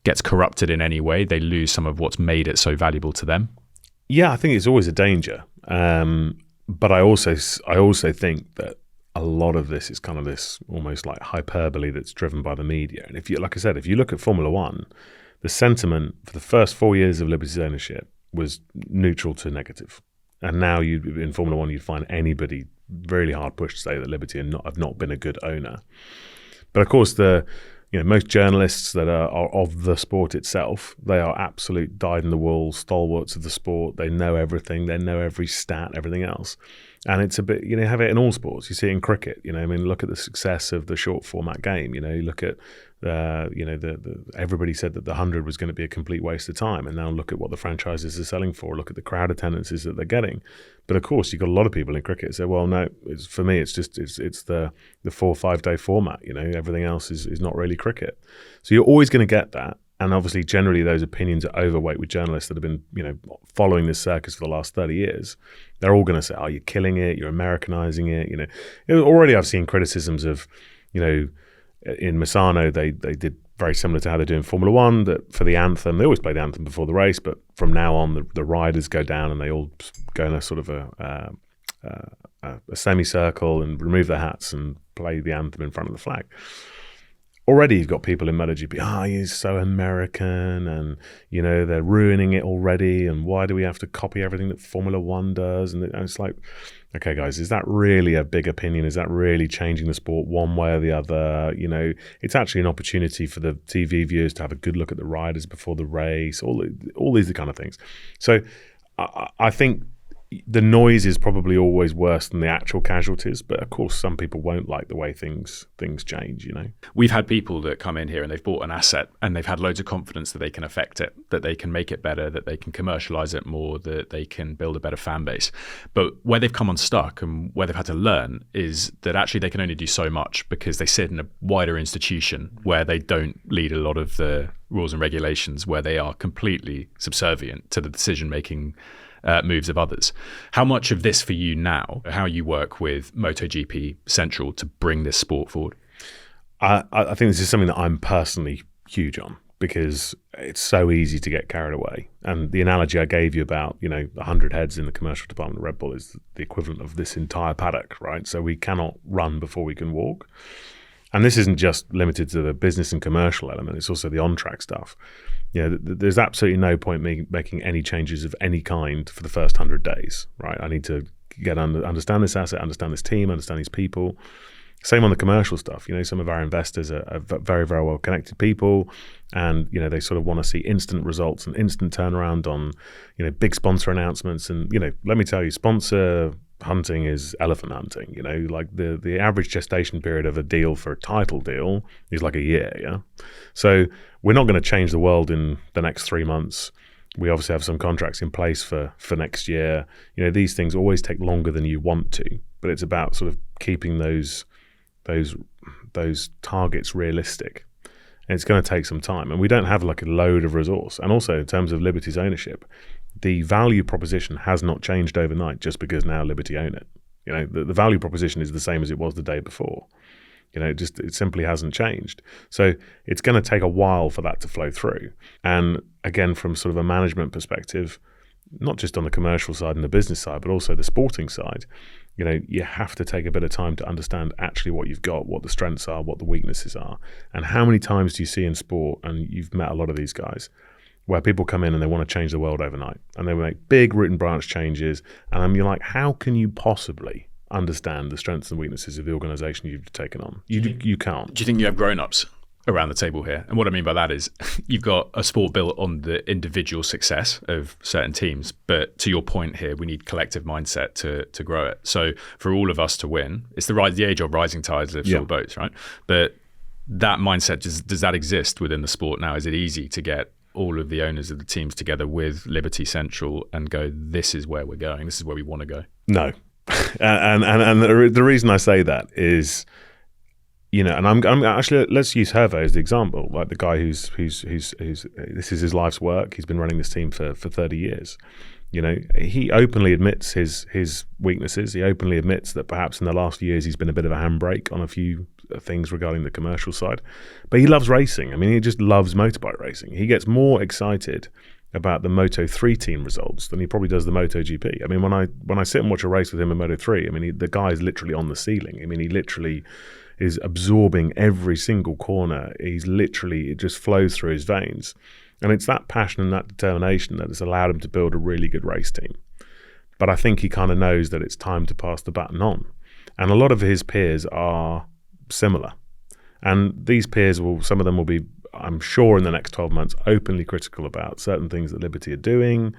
gets corrupted in any way? They lose some of what's made it so valuable to them? Yeah, I think it's always a danger. But I also think that a lot of this is kind of this almost like hyperbole that's driven by the media. And if you, like I said, if you look at Formula One, the sentiment for the first 4 years of Liberty's ownership was neutral to negative. And now in Formula One, you'd find anybody really hard pushed to say that Liberty have not been a good owner. But of course, most journalists that are of the sport itself, they are absolute dyed-in-the-wool stalwarts of the sport. They know everything. They know every stat, everything else. And it's a bit, you have it in all sports. You see it in cricket. Look at the success of the short format game. You look at everybody said that the 100 was going to be a complete waste of time, and now look at what the franchises are selling for. Look at the crowd attendances that they're getting. But of course, you've got a lot of people in cricket say, well, no, for me, it's the 4 or 5 day format. Everything else is not really cricket. So you're always going to get that. And obviously, generally, those opinions are overweight with journalists that have been, following this circus for the last 30 years. They're all going to say, "Oh, you're killing it. You're Americanizing it." Already, I've seen criticisms of, in Misano, they did very similar to how they do in Formula One. That for the anthem, they always play the anthem before the race, but from now on, the riders go down and they all go in a sort of a semicircle and remove their hats and play the anthem in front of the flag. Already you've got people in MotoGP, he's so American, and they're ruining it already, and why do we have to copy everything that Formula One does? And it's like, okay guys, is that really a big opinion? Is that really changing the sport one way or the other? It's actually an opportunity for the TV viewers to have a good look at the riders before the race, all these kind of things. So I think the noise is probably always worse than the actual casualties, but of course some people won't like the way things change. We've had people that come in here and they've bought an asset and they've had loads of confidence that they can affect it, that they can make it better, that they can commercialize it more, that they can build a better fan base. But where they've come unstuck and where they've had to learn is that actually they can only do so much because they sit in a wider institution where they don't lead a lot of the rules and regulations, where they are completely subservient to the decision-making moves of others. How much of this for you now, how you work with MotoGP Central to bring this sport forward? I think this is something that I'm personally huge on, because it's so easy to get carried away. And the analogy I gave you about, 100 heads in the commercial department of Red Bull is the equivalent of this entire paddock, right? So we cannot run before we can walk. And this isn't just limited to the business and commercial element, it's also the on-track stuff. There's absolutely no point making any changes of any kind for the first 100 days, right? I need to understand this asset, understand this team, understand these people. Same on the commercial stuff. Some of our investors are very, very well connected people, and they sort of want to see instant results and instant turnaround on big sponsor announcements. And let me tell you, sponsor hunting is elephant hunting. Like the average gestation period of a deal for a title deal is like a year. Yeah, so we're not going to change the world in the next 3 months. We obviously have some contracts in place for next year. These things always take longer than you want to, but it's about sort of keeping those targets realistic. And it's going to take some time, and we don't have like a load of resource. And also in terms of Liberty's ownership, the value proposition has not changed overnight just because now Liberty own it. The value proposition is the same as it was the day before. It simply hasn't changed. So it's going to take a while for that to flow through. And again, from sort of a management perspective, not just on the commercial side and the business side, but also the sporting side, you have to take a bit of time to understand actually what you've got, what the strengths are, what the weaknesses are. And how many times do you see in sport, and you've met a lot of these guys, where people come in and they want to change the world overnight, and they make big root and branch changes, and you're like, how can you possibly understand the strengths and weaknesses of the organization you've taken on? You can't. Do you think you have grown-ups? around the table here. And what I mean by that is you've got a sport built on the individual success of certain teams. But to your point here, we need collective mindset to grow it. So for all of us to win, it's the age of rising tides lifts all boats, right? But that mindset, does that exist within the sport now? Is it easy to get all of the owners of the teams together with Liberty Central and go, this is where we're going, this is where we want to go? No. and the reason I say that is, and I'm actually, let's use Hervé as the example, like the guy who's this is his life's work. He's been running this team for 30 years. He openly admits his weaknesses. He openly admits that perhaps in the last few years he's been a bit of a handbrake on a few things regarding the commercial side. But he loves racing. I mean, he just loves motorbike racing. He gets more excited about the Moto3 team results than he probably does the MotoGP. I mean, when I sit and watch a race with him in Moto3, I mean, the guy is literally on the ceiling. I mean, he literally is absorbing every single corner. It just flows through his veins. And it's that passion and that determination that has allowed him to build a really good race team. But I think he kind of knows that it's time to pass the baton on. And a lot of his peers are similar. And these peers some of them will be, I'm sure in the next 12 months, openly critical about certain things that Liberty are doing.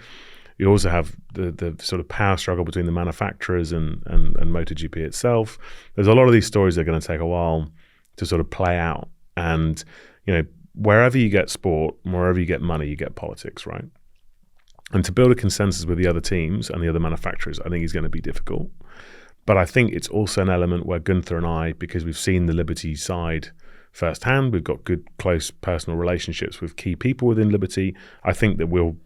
You also have the sort of power struggle between the manufacturers and MotoGP itself. There's a lot of these stories that are going to take a while to sort of play out. And, wherever you get sport, wherever you get money, you get politics, right? And to build a consensus with the other teams and the other manufacturers, I think is going to be difficult. But I think it's also an element where Guenther and I, because we've seen the Liberty side firsthand, we've got good, close personal relationships with key people within Liberty. I think that we'll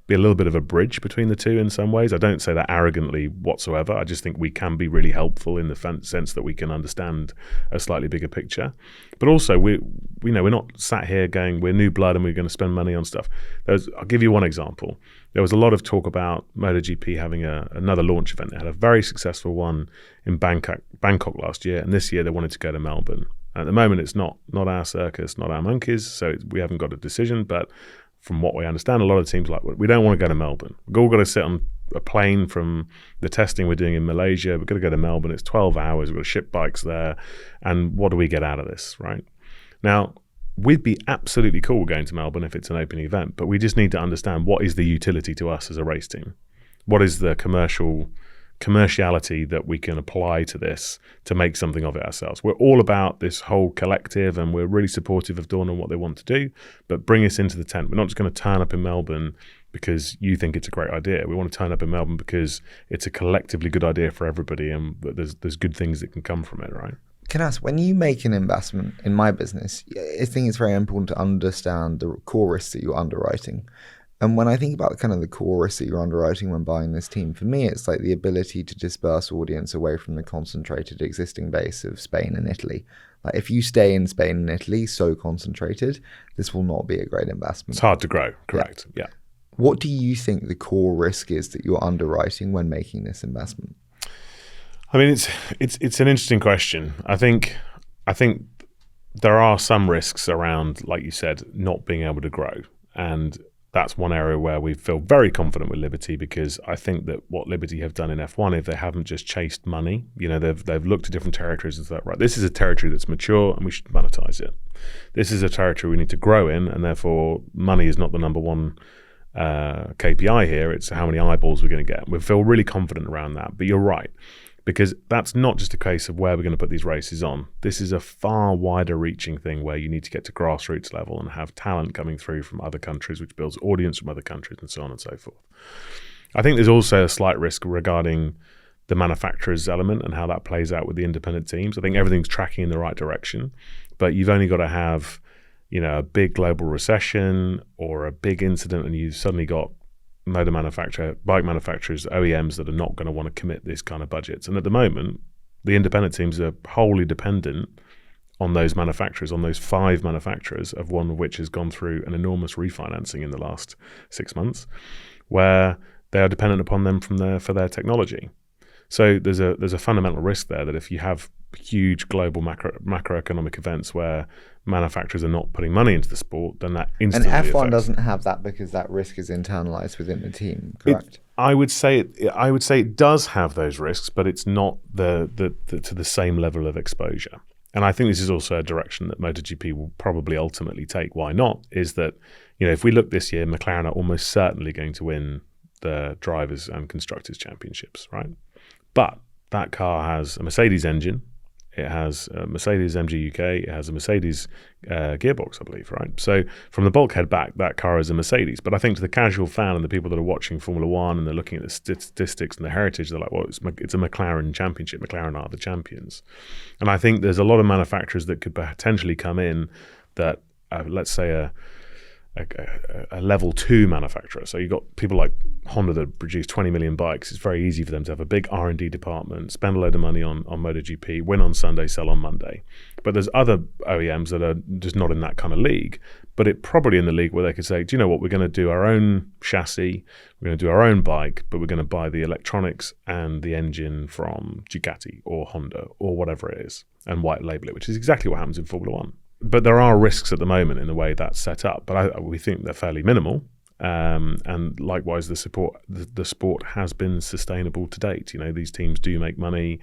be a little bit of a bridge between the two in some ways. I don't say that arrogantly whatsoever. I just think we can be really helpful in the sense that we can understand a slightly bigger picture. But also, we're not sat here going, we're new blood and we're going to spend money on stuff. I'll give you one example. There was a lot of talk about MotoGP having another launch event. They had a very successful one in Bangkok last year, and this year they wanted to go to Melbourne. At the moment, it's not our circus, not our monkeys, so we haven't got a decision, but from what we understand, a lot of teams are like, we don't want to go to Melbourne. We've all got to sit on a plane from the testing we're doing in Malaysia. We've got to go to Melbourne. It's 12 hours. We've got to ship bikes there. And what do we get out of this, right? Now, we'd be absolutely cool going to Melbourne if it's an opening event, but we just need to understand what is the utility to us as a race team. What is the commerciality that we can apply to this to make something of it ourselves. We're all about this whole collective and we're really supportive of Dawn and what they want to do, but bring us into the tent. We're not just going to turn up in Melbourne because you think it's a great idea. We want to turn up in Melbourne because it's a collectively good idea for everybody and there's good things that can come from it, right? Can I ask, when you make an investment in my business, I think it's very important to understand the core risks that you're underwriting. And when I think about kind of the core risks that you're underwriting when buying this team, for me, it's like the ability to disperse audience away from the concentrated existing base of Spain and Italy. Like if you stay in Spain and Italy so concentrated, this will not be a great investment. It's hard to grow, correct? Yeah. What do you think the core risk is that you're underwriting when making this investment? I mean, it's an interesting question. I think there are some risks around, like you said, not being able to grow, and that's one area where we feel very confident with Liberty, because I think that what Liberty have done in F1, if they haven't just chased money, they've looked at different territories and said, right, this is a territory that's mature and we should monetize it. This is a territory we need to grow in, and therefore money is not the number one KPI here. It's how many eyeballs we're going to get. We feel really confident around that. But you're right, because that's not just a case of where we're going to put these races on. This is a far wider reaching thing where you need to get to grassroots level and have talent coming through from other countries, which builds audience from other countries and so on and so forth. I think there's also a slight risk regarding the manufacturers element and how that plays out with the independent teams. I think everything's tracking in the right direction, but you've only got to have, a big global recession or a big incident and you've suddenly got bike manufacturers, OEMs that are not going to want to commit this kind of budgets. And at the moment, the independent teams are wholly dependent on those manufacturers, on those 5 manufacturers, of one of which has gone through an enormous refinancing in the last 6 months, where they are dependent upon them for their technology. So there's a fundamental risk there that if you have huge global macroeconomic events where manufacturers are not putting money into the sport, then that instantly And F1 affects. doesn't have that because that risk is internalized within the team, correct? I would say it does have those risks, but it's not to the same level of exposure. and I think this is also a direction that MotoGP will probably ultimately take. Why not? Is that, if we look this year, McLaren are almost certainly going to win the Drivers' and Constructors' Championships, right? But that car has a Mercedes engine, it has a Mercedes MG UK, it has a Mercedes gearbox, I believe, right? So from the bulkhead back, that car is a Mercedes. But I think to the casual fan and the people that are watching Formula One and they're looking at the statistics and the heritage, they're like, well, it's a McLaren championship. McLaren are the champions. And I think there's a lot of manufacturers that could potentially come in that, let's say, a level 2 manufacturer. So you've got people like Honda that produce 20 million bikes. It's very easy for them to have a big R&D department, spend a load of money on MotoGP, win on Sunday, sell on Monday. But there's other OEMs that are just not in that kind of league, but it probably in the league where they could say, do you know what, we're going to do our own chassis, we're going to do our own bike, but we're going to buy the electronics and the engine from Ducati or Honda or whatever it is and white label it, which is exactly what happens in Formula One. But there are risks at the moment in the way that's set up, but we think they're fairly minimal. And likewise, the sport has been sustainable to date. These teams do make money.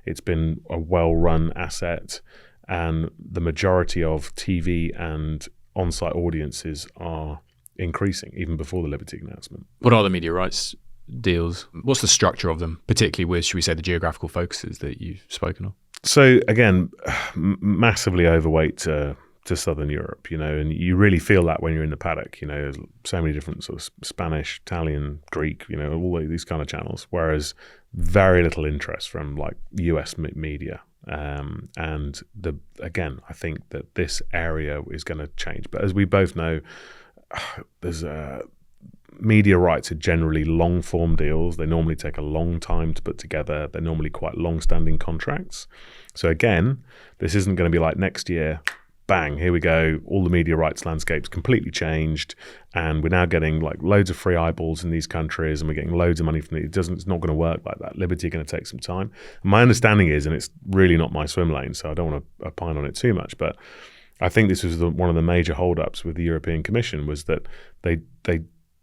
It's been a well-run asset, and the majority of TV and on-site audiences are increasing even before the Liberty announcement. What are the media rights deals? What's the structure of them, particularly with, should we say, the geographical focuses that you've spoken of? So again, massively overweight to Southern Europe, and you really feel that when you're in the paddock. There's so many different sort of Spanish, Italian, Greek, all these kind of channels, whereas very little interest from like US media. And I think that this area is going to change. But as we both know, there's media rights are generally long-form deals. They normally take a long time to put together. They're normally quite long-standing contracts. So again, this isn't going to be like next year, bang, here we go, all the media rights landscape's completely changed, and we're now getting like loads of free eyeballs in these countries, and we're getting loads of money from it. It's not going to work like that. Liberty are going to take some time. And my understanding is, and it's really not my swim lane, so I don't want to opine on it too much, but I think this was one of the major holdups with the European Commission, was that they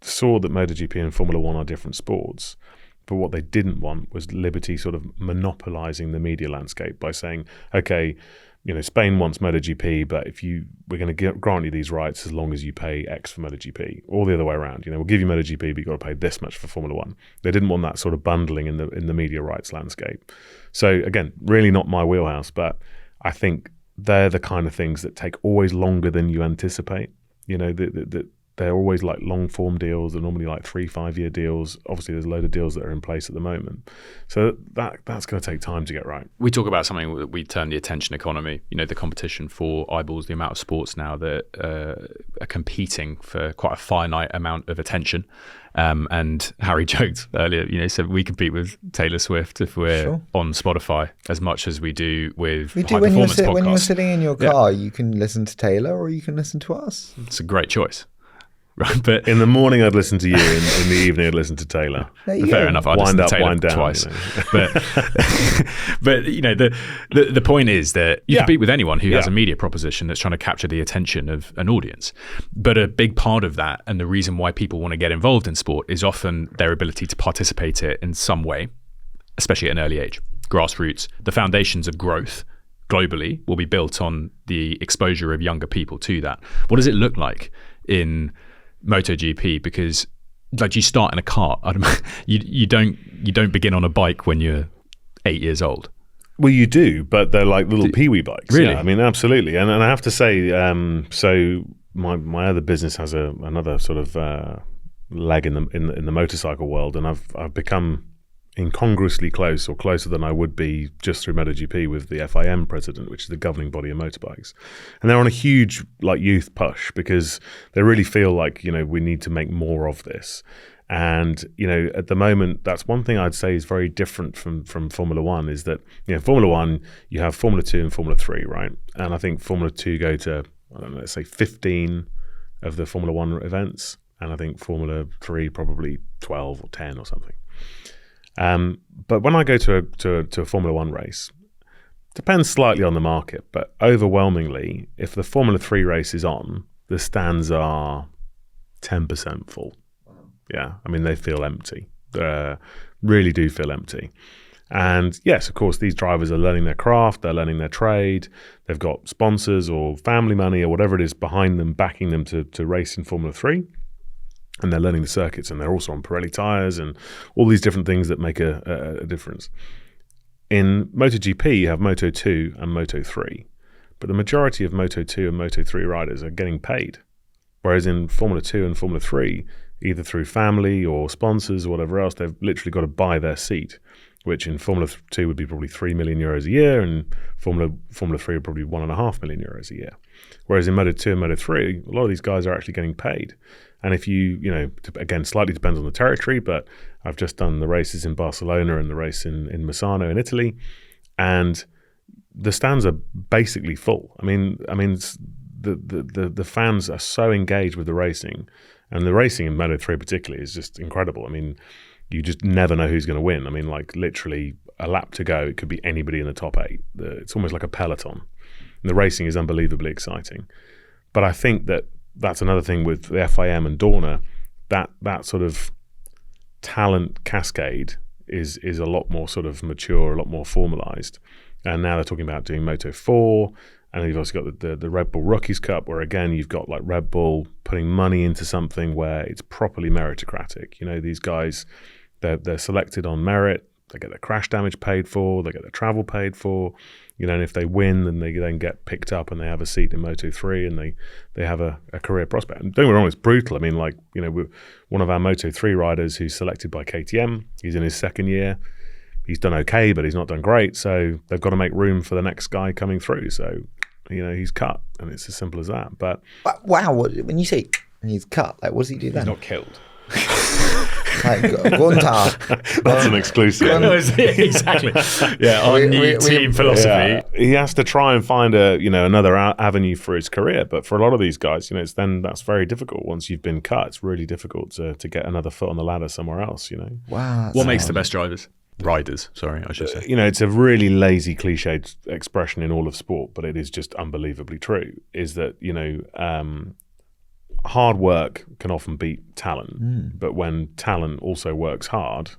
saw that MotoGP and Formula One are different sports, but what they didn't want was Liberty sort of monopolizing the media landscape by saying, okay, Spain wants MotoGP, but we're going to grant you these rights as long as you pay X for MotoGP, or the other way around. We'll give you MotoGP, but you've got to pay this much for Formula One. They didn't want that sort of bundling in the media rights landscape. So again, really not my wheelhouse, but I think they're the kind of things that take always longer than you anticipate. They're always like long-form deals. They're normally like 3-5 year deals. Obviously, there's a load of deals that are in place at the moment. So that's going to take time to get right. We talk about something that we term the attention economy, the competition for eyeballs, the amount of sports now that are competing for quite a finite amount of attention. And Harry joked earlier, said we compete with Taylor Swift if we're on Spotify as much as we do with high-performance podcasts. When you're sitting in your car, you can listen to Taylor or you can listen to us. It's a great choice. Right, but in the morning I'd listen to you, in the evening I'd listen to Taylor. Fair enough, I'd listen to Taylor wind down, twice. But the point is that you compete with anyone who has a media proposition that's trying to capture the attention of an audience. But a big part of that, and the reason why people want to get involved in sport, is often their ability to participate it in some way, especially at an early age. Grassroots, the foundations of growth globally will be built on the exposure of younger people to that. What does it look like in MotoGP? Because like you start in a cart, you don't begin on a bike when you're 8 years old. Well, you do, but they're like little peewee bikes. Really? Yeah, I mean, absolutely. And I have to say, so my other business has another sort of leg in the motorcycle world, and I've become incongruously close, or closer than I would be just through MotoGP, with the FIM president, which is the governing body of motorbikes. And they're on a huge like youth push, because they really feel like, we need to make more of this. And, at the moment, that's one thing I'd say is very different from Formula One, is that, Formula One, you have Formula 2 and Formula 3, right? And I think Formula 2 go to, let's say 15 of the Formula One events. And I think Formula 3 probably 12 or 10 or something. But when I go to a Formula One race, depends slightly on the market, but overwhelmingly, if the Formula 3 race is on, the stands are 10% full. Yeah, I mean, they feel empty. They really do feel empty. And yes, of course, these drivers are learning their craft, they're learning their trade, they've got sponsors or family money or whatever it is behind them, backing them to race in Formula 3. And they're learning the circuits, and they're also on Pirelli tyres and all these different things that make a difference. In MotoGP, you have Moto2 and Moto3, but the majority of Moto2 and Moto3 riders are getting paid. Whereas in Formula 2 and Formula 3, either through family or sponsors or whatever else, they've literally got to buy their seat, which in Formula 2 would be probably €3 million a year, and Formula 3 would probably €1.5 million a year. Whereas in Moto2 and Moto3, a lot of these guys are actually getting paid. And if you again, slightly depends on the territory, but I've just done the races in Barcelona and the race in Misano in Italy, and the stands are basically full. I mean, the fans are so engaged with the racing, and the racing in Moto3 particularly is just incredible. I mean, you just never know who's going to win. I mean, like literally a lap to go, it could be anybody in the top 8. It's almost like a peloton. And the racing is unbelievably exciting. But I think that's another thing with the FIM and Dorna, that sort of talent cascade is a lot more sort of mature, a lot more formalized. And now they're talking about doing Moto 4, and you've also got the Red Bull Rookies Cup, where again you've got like Red Bull putting money into something where it's properly meritocratic. You know, these guys, they're selected on merit. They get their crash damage paid for, they get their travel paid for, you know, and if they win, then they then get picked up and they have a seat in Moto 3 and they have a career prospect. And don't get me wrong, it's brutal. I mean, like, you know, one of our Moto 3 riders who's selected by KTM, he's in his second year. He's done okay, but he's not done great. So they've got to make room for the next guy coming through. So, you know, he's cut, and it's as simple as that. But wow, when you say he's cut, like, what does he do then? He's not killed. Like Guenther. That's an exclusive. Exactly. Yeah, our new team philosophy. Yeah. He has to try and find another avenue for his career. But for a lot of these guys, you know, that's very difficult. Once you've been cut, it's really difficult to get another foot on the ladder somewhere else. You know. Wow. What makes the best riders? Sorry, I should say. You know, it's a really lazy, cliched expression in all of sport, but it is just unbelievably true. Is that, you know, hard work can often beat talent, but when talent also works hard,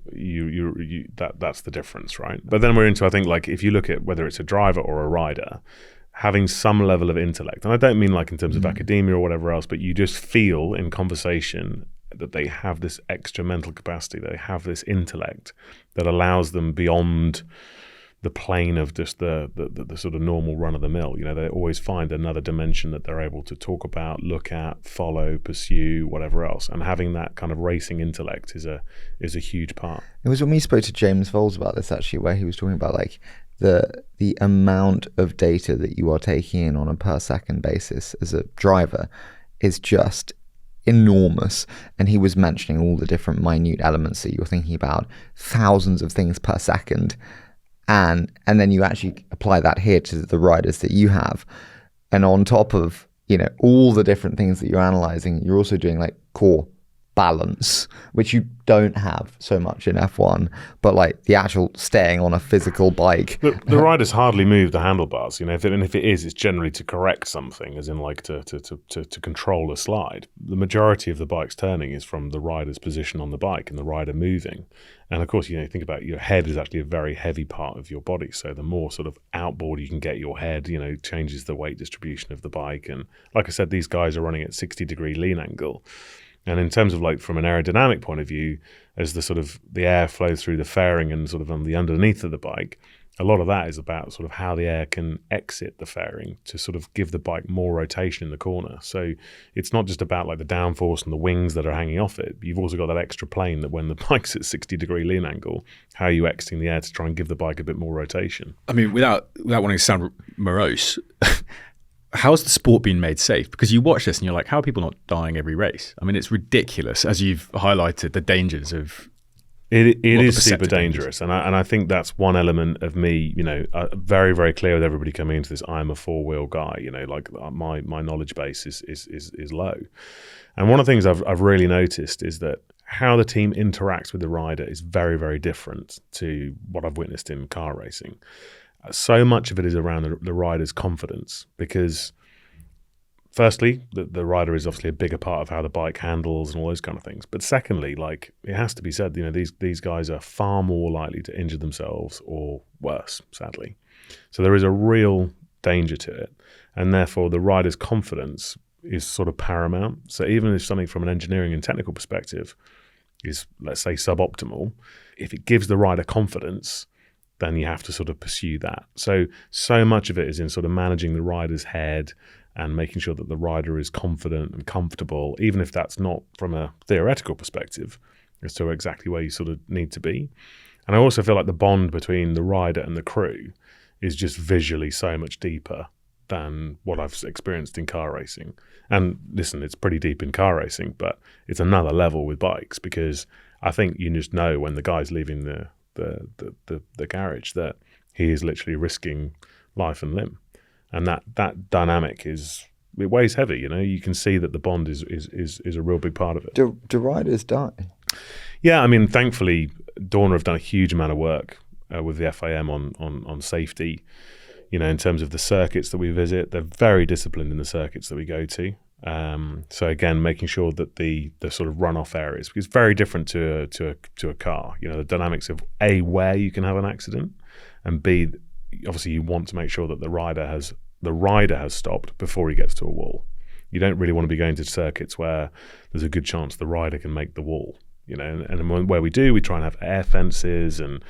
that's the difference, right? But then we're into, I think, like if you look at whether it's a driver or a rider, having some level of intellect, and I don't mean like in terms of academia or whatever else, but you just feel in conversation that they have this extra mental capacity, they have this intellect that allows them beyond the plane of just the sort of normal run of the mill. You know, they always find another dimension that they're able to talk about, look at, follow, pursue, whatever else. And having that kind of racing intellect is a huge part. It was when we spoke to James Voles about this, actually, where he was talking about like the amount of data that you are taking in on a per second basis as a driver is just enormous. And he was mentioning all the different minute elements that you're thinking about, thousands of things per second. And then you actually apply that here to the riders that you have. And on top of, you know, all the different things that you're analyzing, you're also doing like core balance, which you don't have so much in F1, but like the actual staying on a physical bike. The riders hardly move the handlebars, you know, if it is, it's generally to correct something, as in like to control a slide. The majority of the bike's turning is from the rider's position on the bike and the rider moving. And of course, you know, think about your head is actually a very heavy part of your body. So the more sort of outboard you can get your head, you know, changes the weight distribution of the bike. And like I said, these guys are running at 60-degree lean angle. And in terms of like from an aerodynamic point of view, as the sort of the air flows through the fairing and sort of on the underneath of the bike, a lot of that is about sort of how the air can exit the fairing to sort of give the bike more rotation in the corner. So it's not just about like the downforce and the wings that are hanging off it. You've also got that extra plane that when the bike's at 60-degree lean angle, how are you exiting the air to try and give the bike a bit more rotation? I mean, without wanting to sound morose, how's the sport been made safe? Because you watch this and you're like, how are people not dying every race? I mean, it's ridiculous, as you've highlighted, the dangers of it is super dangerous. And I think that's one element of me, you know, very, very clear with everybody coming into this, I'm a four-wheel guy, you know, like my knowledge base is low. And one of the things I've really noticed is that how the team interacts with the rider is very, very different to what I've witnessed in car racing. So much of it is around the rider's confidence, because firstly, the rider is obviously a bigger part of how the bike handles and all those kind of things. But secondly, like, it has to be said, these guys are far more likely to injure themselves or worse, sadly. So there is a real danger to it. And therefore, the rider's confidence is sort of paramount. So even if something from an engineering and technical perspective is, let's say, suboptimal, if it gives the rider confidence, then you have to sort of pursue that. So much of it is in sort of managing the rider's head and making sure that the rider is confident and comfortable, even if that's not from a theoretical perspective as to exactly where you sort of need to be. And I also feel like the bond between the rider and the crew is just visually so much deeper than what I've experienced in car racing. And listen, it's pretty deep in car racing, but it's another level with bikes, because I think you just know when the guy's leaving the garage that he is literally risking life and limb. And that dynamic it weighs heavy, you can see that the bond is a real big part of it. Do riders die? Yeah, I mean, thankfully, Dorna have done a huge amount of work with the FIM on safety, in terms of the circuits that we visit. They're very disciplined in the circuits that we go to. So again, making sure that the sort of runoff areas, because it's very different to a car, the dynamics of A, where you can have an accident, and B, obviously you want to make sure that the rider has stopped before he gets to a wall. You don't really want to be going to circuits where there's a good chance the rider can make the wall, and where we do, we try and have air fences and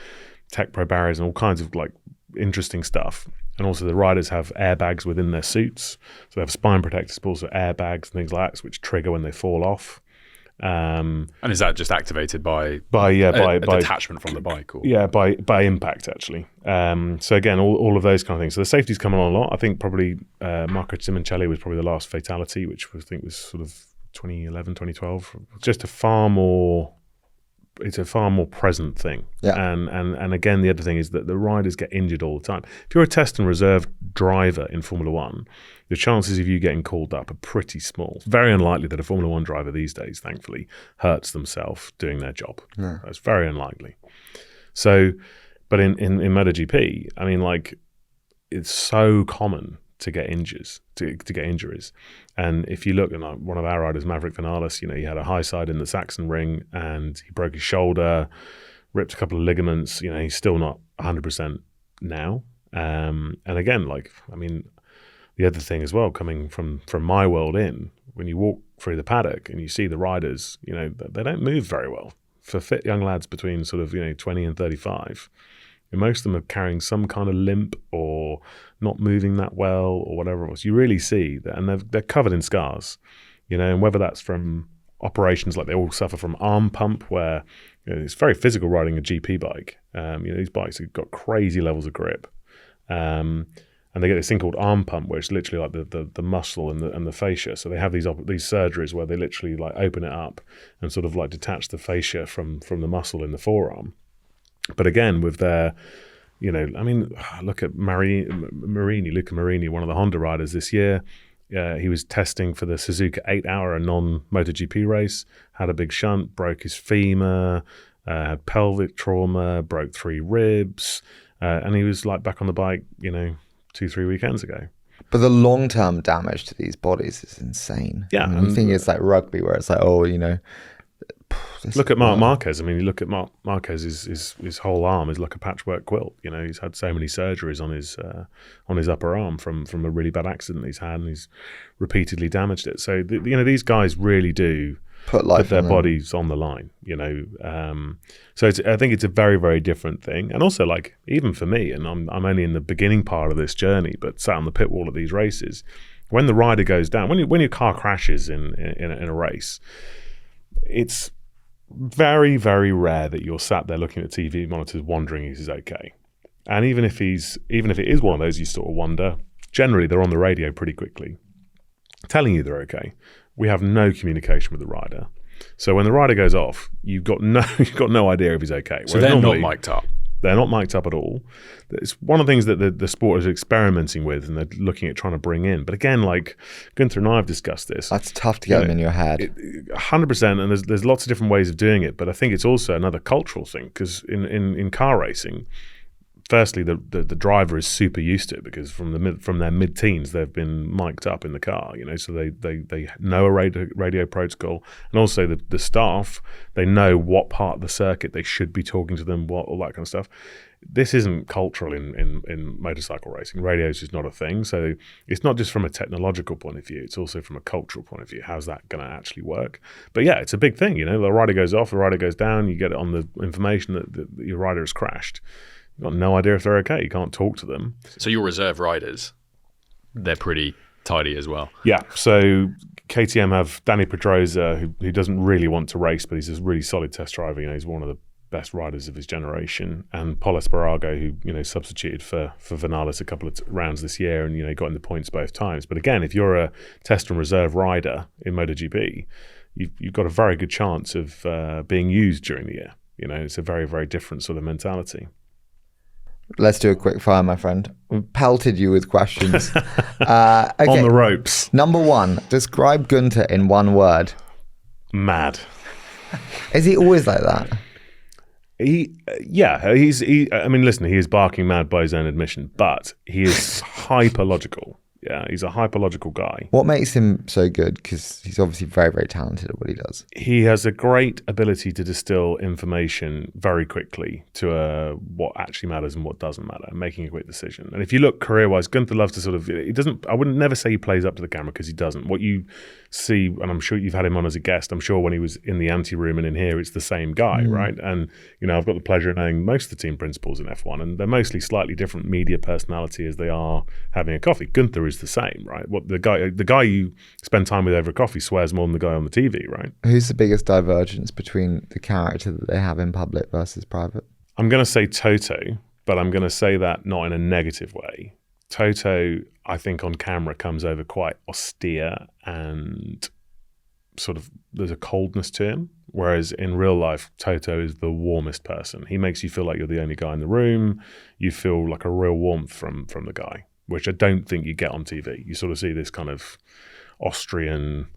Tech Pro barriers and all kinds of like interesting stuff. And also the riders have airbags within their suits. So they have spine protectors, but also airbags and things like that, which trigger when they fall off. And is that just activated by detachment from the bike? Or? Yeah, by impact, actually. So again, all of those kind of things. So the safety's come on a lot. I think probably Marco Simoncelli was probably the last fatality, which I think was sort of 2011, 2012. Just it's a far more present thing. Yeah. And again, the other thing is that the riders get injured all the time. If you're a test and reserve driver in Formula One, the chances of you getting called up are pretty small. It's very unlikely that a Formula One driver these days, thankfully, hurts themselves doing their job. Yeah. It's very unlikely. So, but in MotoGP, I mean, like, it's so common to get injuries. And if you look at one of our riders, Maverick Vinales, he had a high side in the Saxon ring and he broke his shoulder, ripped a couple of ligaments. He's still not 100% now. And again, like, I mean, the other thing as well, coming from my world when you walk through the paddock and you see the riders, they don't move very well. For fit young lads between sort of 20 and 35, most of them are carrying some kind of limp or not moving that well or whatever else. You really see that, and they're covered in scars, and whether that's from operations, like they all suffer from arm pump, where it's very physical riding a GP bike. These bikes have got crazy levels of grip, and they get this thing called arm pump, where it's literally like the muscle and the fascia. So they have these surgeries where they literally like open it up and sort of like detach the fascia from the muscle in the forearm. But again, with their, look at Luca Marini, one of the Honda riders this year. He was testing for the Suzuka 8-hour, a non-MotoGP race, had a big shunt, broke his femur, had pelvic trauma, broke 3 ribs, and he was like back on the bike, 2-3 weekends ago. But the long-term damage to these bodies is insane. Yeah. I think it's like rugby, where it's like, look at Marc Marquez. I mean, you look at Marc Marquez's his whole arm is like a patchwork quilt. He's had so many surgeries on his upper arm from a really bad accident he's had, and he's repeatedly damaged it. So these guys really do put their bodies on the line. So I think it's a very, very different thing. And also, like, even for me, and I'm only in the beginning part of this journey, but sat on the pit wall at these races, when the rider goes down, when your car crashes in a race, it's very, very rare that you're sat there looking at TV monitors wondering if he's okay. And even if it is one of those you sort of wonder, generally they're on the radio pretty quickly telling you they're okay. We have no communication with the rider. So when the rider goes off, you've got no idea if he's okay. So they're not mic'd up. They're not mic'd up at all. It's one of the things that the sport is experimenting with, and they're looking at trying to bring in. But again, like Guenther and I have discussed this. That's tough to get them in your head. 100%, and there's lots of different ways of doing it. But I think it's also another cultural thing, because in car racing, firstly, the driver is super used to it because from their mid-teens they've been mic'd up in the car, so they know a radio protocol, and also the staff, they know what part of the circuit they should be talking to them, all that kind of stuff. This isn't cultural in motorcycle racing. Radio is just not a thing. So it's not just from a technological point of view, it's also from a cultural point of view. How's that going to actually work? But yeah, it's a big thing. The rider goes off, the rider goes down, you get it on the information that your rider has crashed. You've got no idea if they're okay. You can't talk to them. So your reserve riders, they're pretty tidy as well. Yeah. So KTM have Danny Pedrosa, who doesn't really want to race, but he's a really solid test driver. He's one of the best riders of his generation, and Paul Espargaro, who substituted for Vinales a couple of rounds this year, and got in the points both times. But again, if you're a test and reserve rider in MotoGP, you've got a very good chance of being used during the year. It's a very, very different sort of mentality. Let's do a quick fire, my friend. We've pelted you with questions. Okay. On the ropes. Number 1, describe Guenther in one word. Mad. Is he always like that? I mean, listen, he is barking mad by his own admission, but he is hyperlogical. Yeah, he's a hyperlogical guy. What makes him so good? Because he's obviously very, very talented at what he does. He has a great ability to distill information very quickly to what actually matters and what doesn't matter, making a quick decision. And if you look career-wise, Guenther loves to sort of, I wouldn't never say he plays up to the camera because he doesn't. What you see, and I'm sure you've had him on as a guest, I'm sure when he was in the ante-room and in here, it's the same guy, right? And, I've got the pleasure of knowing most of the team principals in F1, and they're mostly slightly different media personality as they are having a coffee. Guenther is the same, right? What the guy you spend time with over a coffee swears more than the guy on the TV, right? Who's the biggest divergence between the character that they have in public versus private? I'm going to say Toto, but I'm going to say that not in a negative way. Toto, I think on camera comes over quite austere and sort of there's a coldness to him, whereas in real life, Toto is the warmest person. He makes you feel like you're the only guy in the room. You feel like a real warmth from the guy, which I don't think you get on TV. You sort of see this kind of Austrian,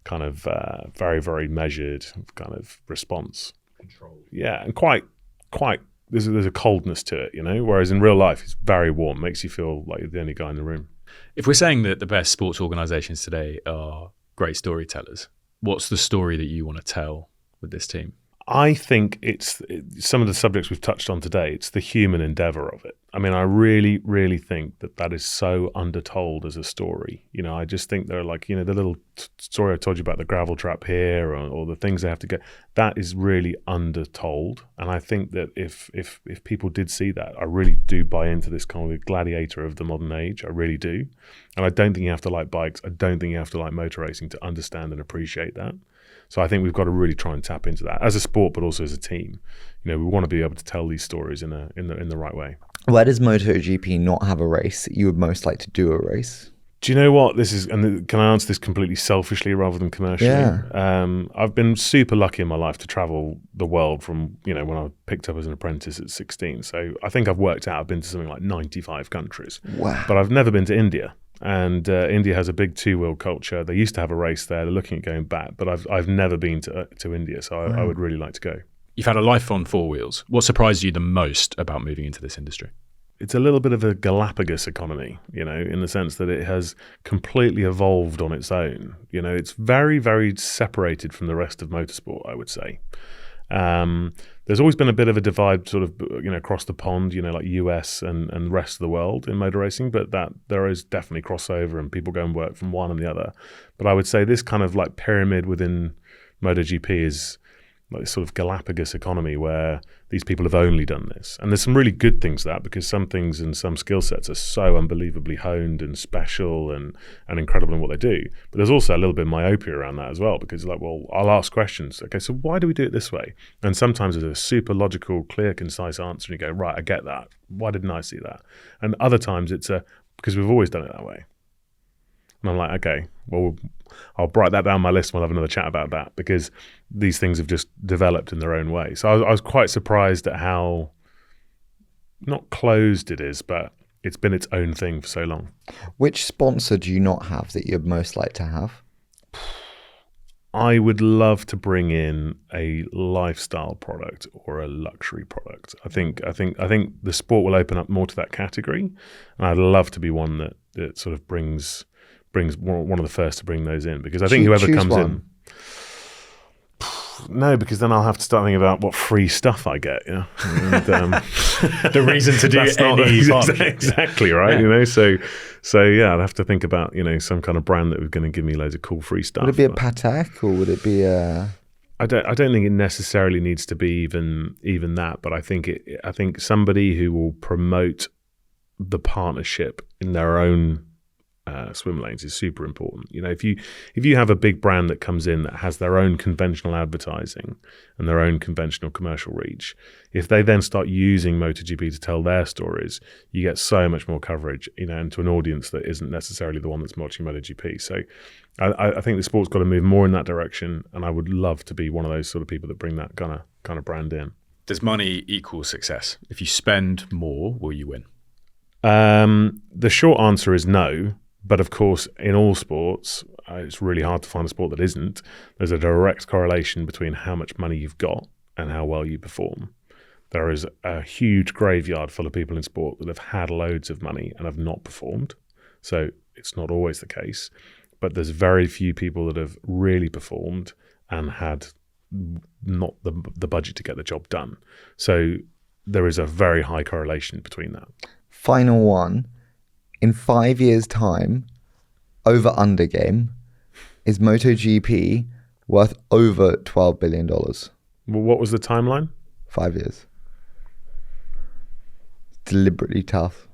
kind of very, very measured kind of response. Control. Yeah, and quite there's a coldness to it, whereas in real life, it's very warm, makes you feel like you're the only guy in the room. If we're saying that the best sports organizations today are great storytellers, what's the story that you want to tell with this team? I think it's some of the subjects we've touched on today. It's the human endeavor of it. I mean, I really, really think that is so undertold as a story. I just think they're like, the little story I told you about the gravel trap here or the things they have to get. That is really undertold. And I think that if people did see that, I really do buy into this kind of gladiator of the modern age. I really do. And I don't think you have to like bikes. I don't think you have to like motor racing to understand and appreciate that. So I think we've got to really try and tap into that as a sport, but also as a team. We want to be able to tell these stories in the right way. Where does MotoGP not have a race that you would most like to do a race? Do you know what this is? And can I answer this completely selfishly rather than commercially? Yeah. I've been super lucky in my life to travel the world from when I picked up as an apprentice at 16. So I think I've worked out I've been to something like 95 countries. Wow. But I've never been to India. And India has a big two-wheel culture. They used to have a race there. They're looking at going back, but I've never been to India, so I would really like to go. You've had a life on four wheels. What surprised you the most about moving into this industry? It's a little bit of a Galapagos economy, in the sense that it has completely evolved on its own. It's very, very separated from the rest of motorsport, I would say. There's always been a bit of a divide sort of, across the pond, like US and the rest of the world in motor racing, but that there is definitely crossover and people go and work from one and the other. But I would say this kind of like pyramid within MotoGP is like this sort of Galapagos economy where these people have only done this. And there's some really good things to that because some things and some skill sets are so unbelievably honed and special and incredible in what they do. But there's also a little bit of myopia around that as well because I'll ask questions. Okay, so why do we do it this way? And sometimes there's a super logical, clear, concise answer and you go, right, I get that. Why didn't I see that? And other times it's because we've always done it that way. And I'm like, okay, well, I'll write that down my list and we'll have another chat about that because these things have just developed in their own way. So I was quite surprised at how not closed it is, but it's been its own thing for so long. Which sponsor do you not have that you'd most like to have? I would love to bring in a lifestyle product or a luxury product. I think the sport will open up more to that category, and I'd love to be one that sort of brings one of the first to bring those in, because I think whoever comes in. No, because then I'll have to start thinking about what free stuff I get. Yeah, and, the reason to do exactly right. Yeah. So yeah, I'd have to think about some kind of brand that was going to give me loads of cool free stuff. Would it be a Patek, or would it be a? I don't think it necessarily needs to be even that, but I think somebody who will promote the partnership in their own swim lanes is super important. If you have a big brand that comes in that has their own conventional advertising and their own conventional commercial reach, if they then start using MotoGP to tell their stories, you get so much more coverage, and to an audience that isn't necessarily the one that's watching MotoGP. So I think the sport's got to move more in that direction, and I would love to be one of those sort of people that bring that kind of brand in. Does money equal success? If you spend more, will you win? The short answer is no. But of course, in all sports, it's really hard to find a sport that isn't. There's a direct correlation between how much money you've got and how well you perform. There is a huge graveyard full of people in sport that have had loads of money and have not performed. So it's not always the case. But there's very few people that have really performed and had not the budget to get the job done. So there is a very high correlation between that. Final one. In 5 years' time, over-under game, is MotoGP worth over $12 billion? Well, what was the timeline? 5 years. Deliberately tough.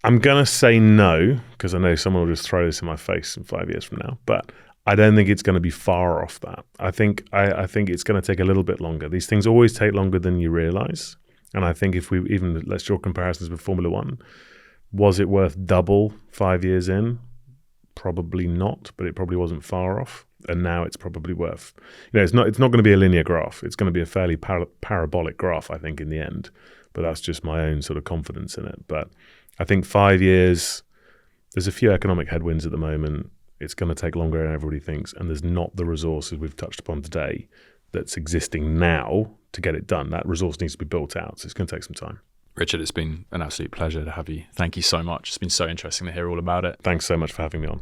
I'm going to say no, because I know someone will just throw this in my face in 5 years from now. But I don't think it's going to be far off that. I think it's going to take a little bit longer. These things always take longer than you realize. And I think if let's draw comparisons with Formula One, was it worth double 5 years in? Probably not, but it probably wasn't far off. And now it's probably worth. It's not going to be a linear graph. It's going to be a fairly parabolic graph, I think, in the end. But that's just my own sort of confidence in it. But I think 5 years, there's a few economic headwinds at the moment. It's going to take longer than everybody thinks. And there's not the resources we've touched upon today that's existing now to get it done. That resource needs to be built out. So it's going to take some time. Richard, it's been an absolute pleasure to have you. Thank you so much. It's been so interesting to hear all about it. Thanks so much for having me on.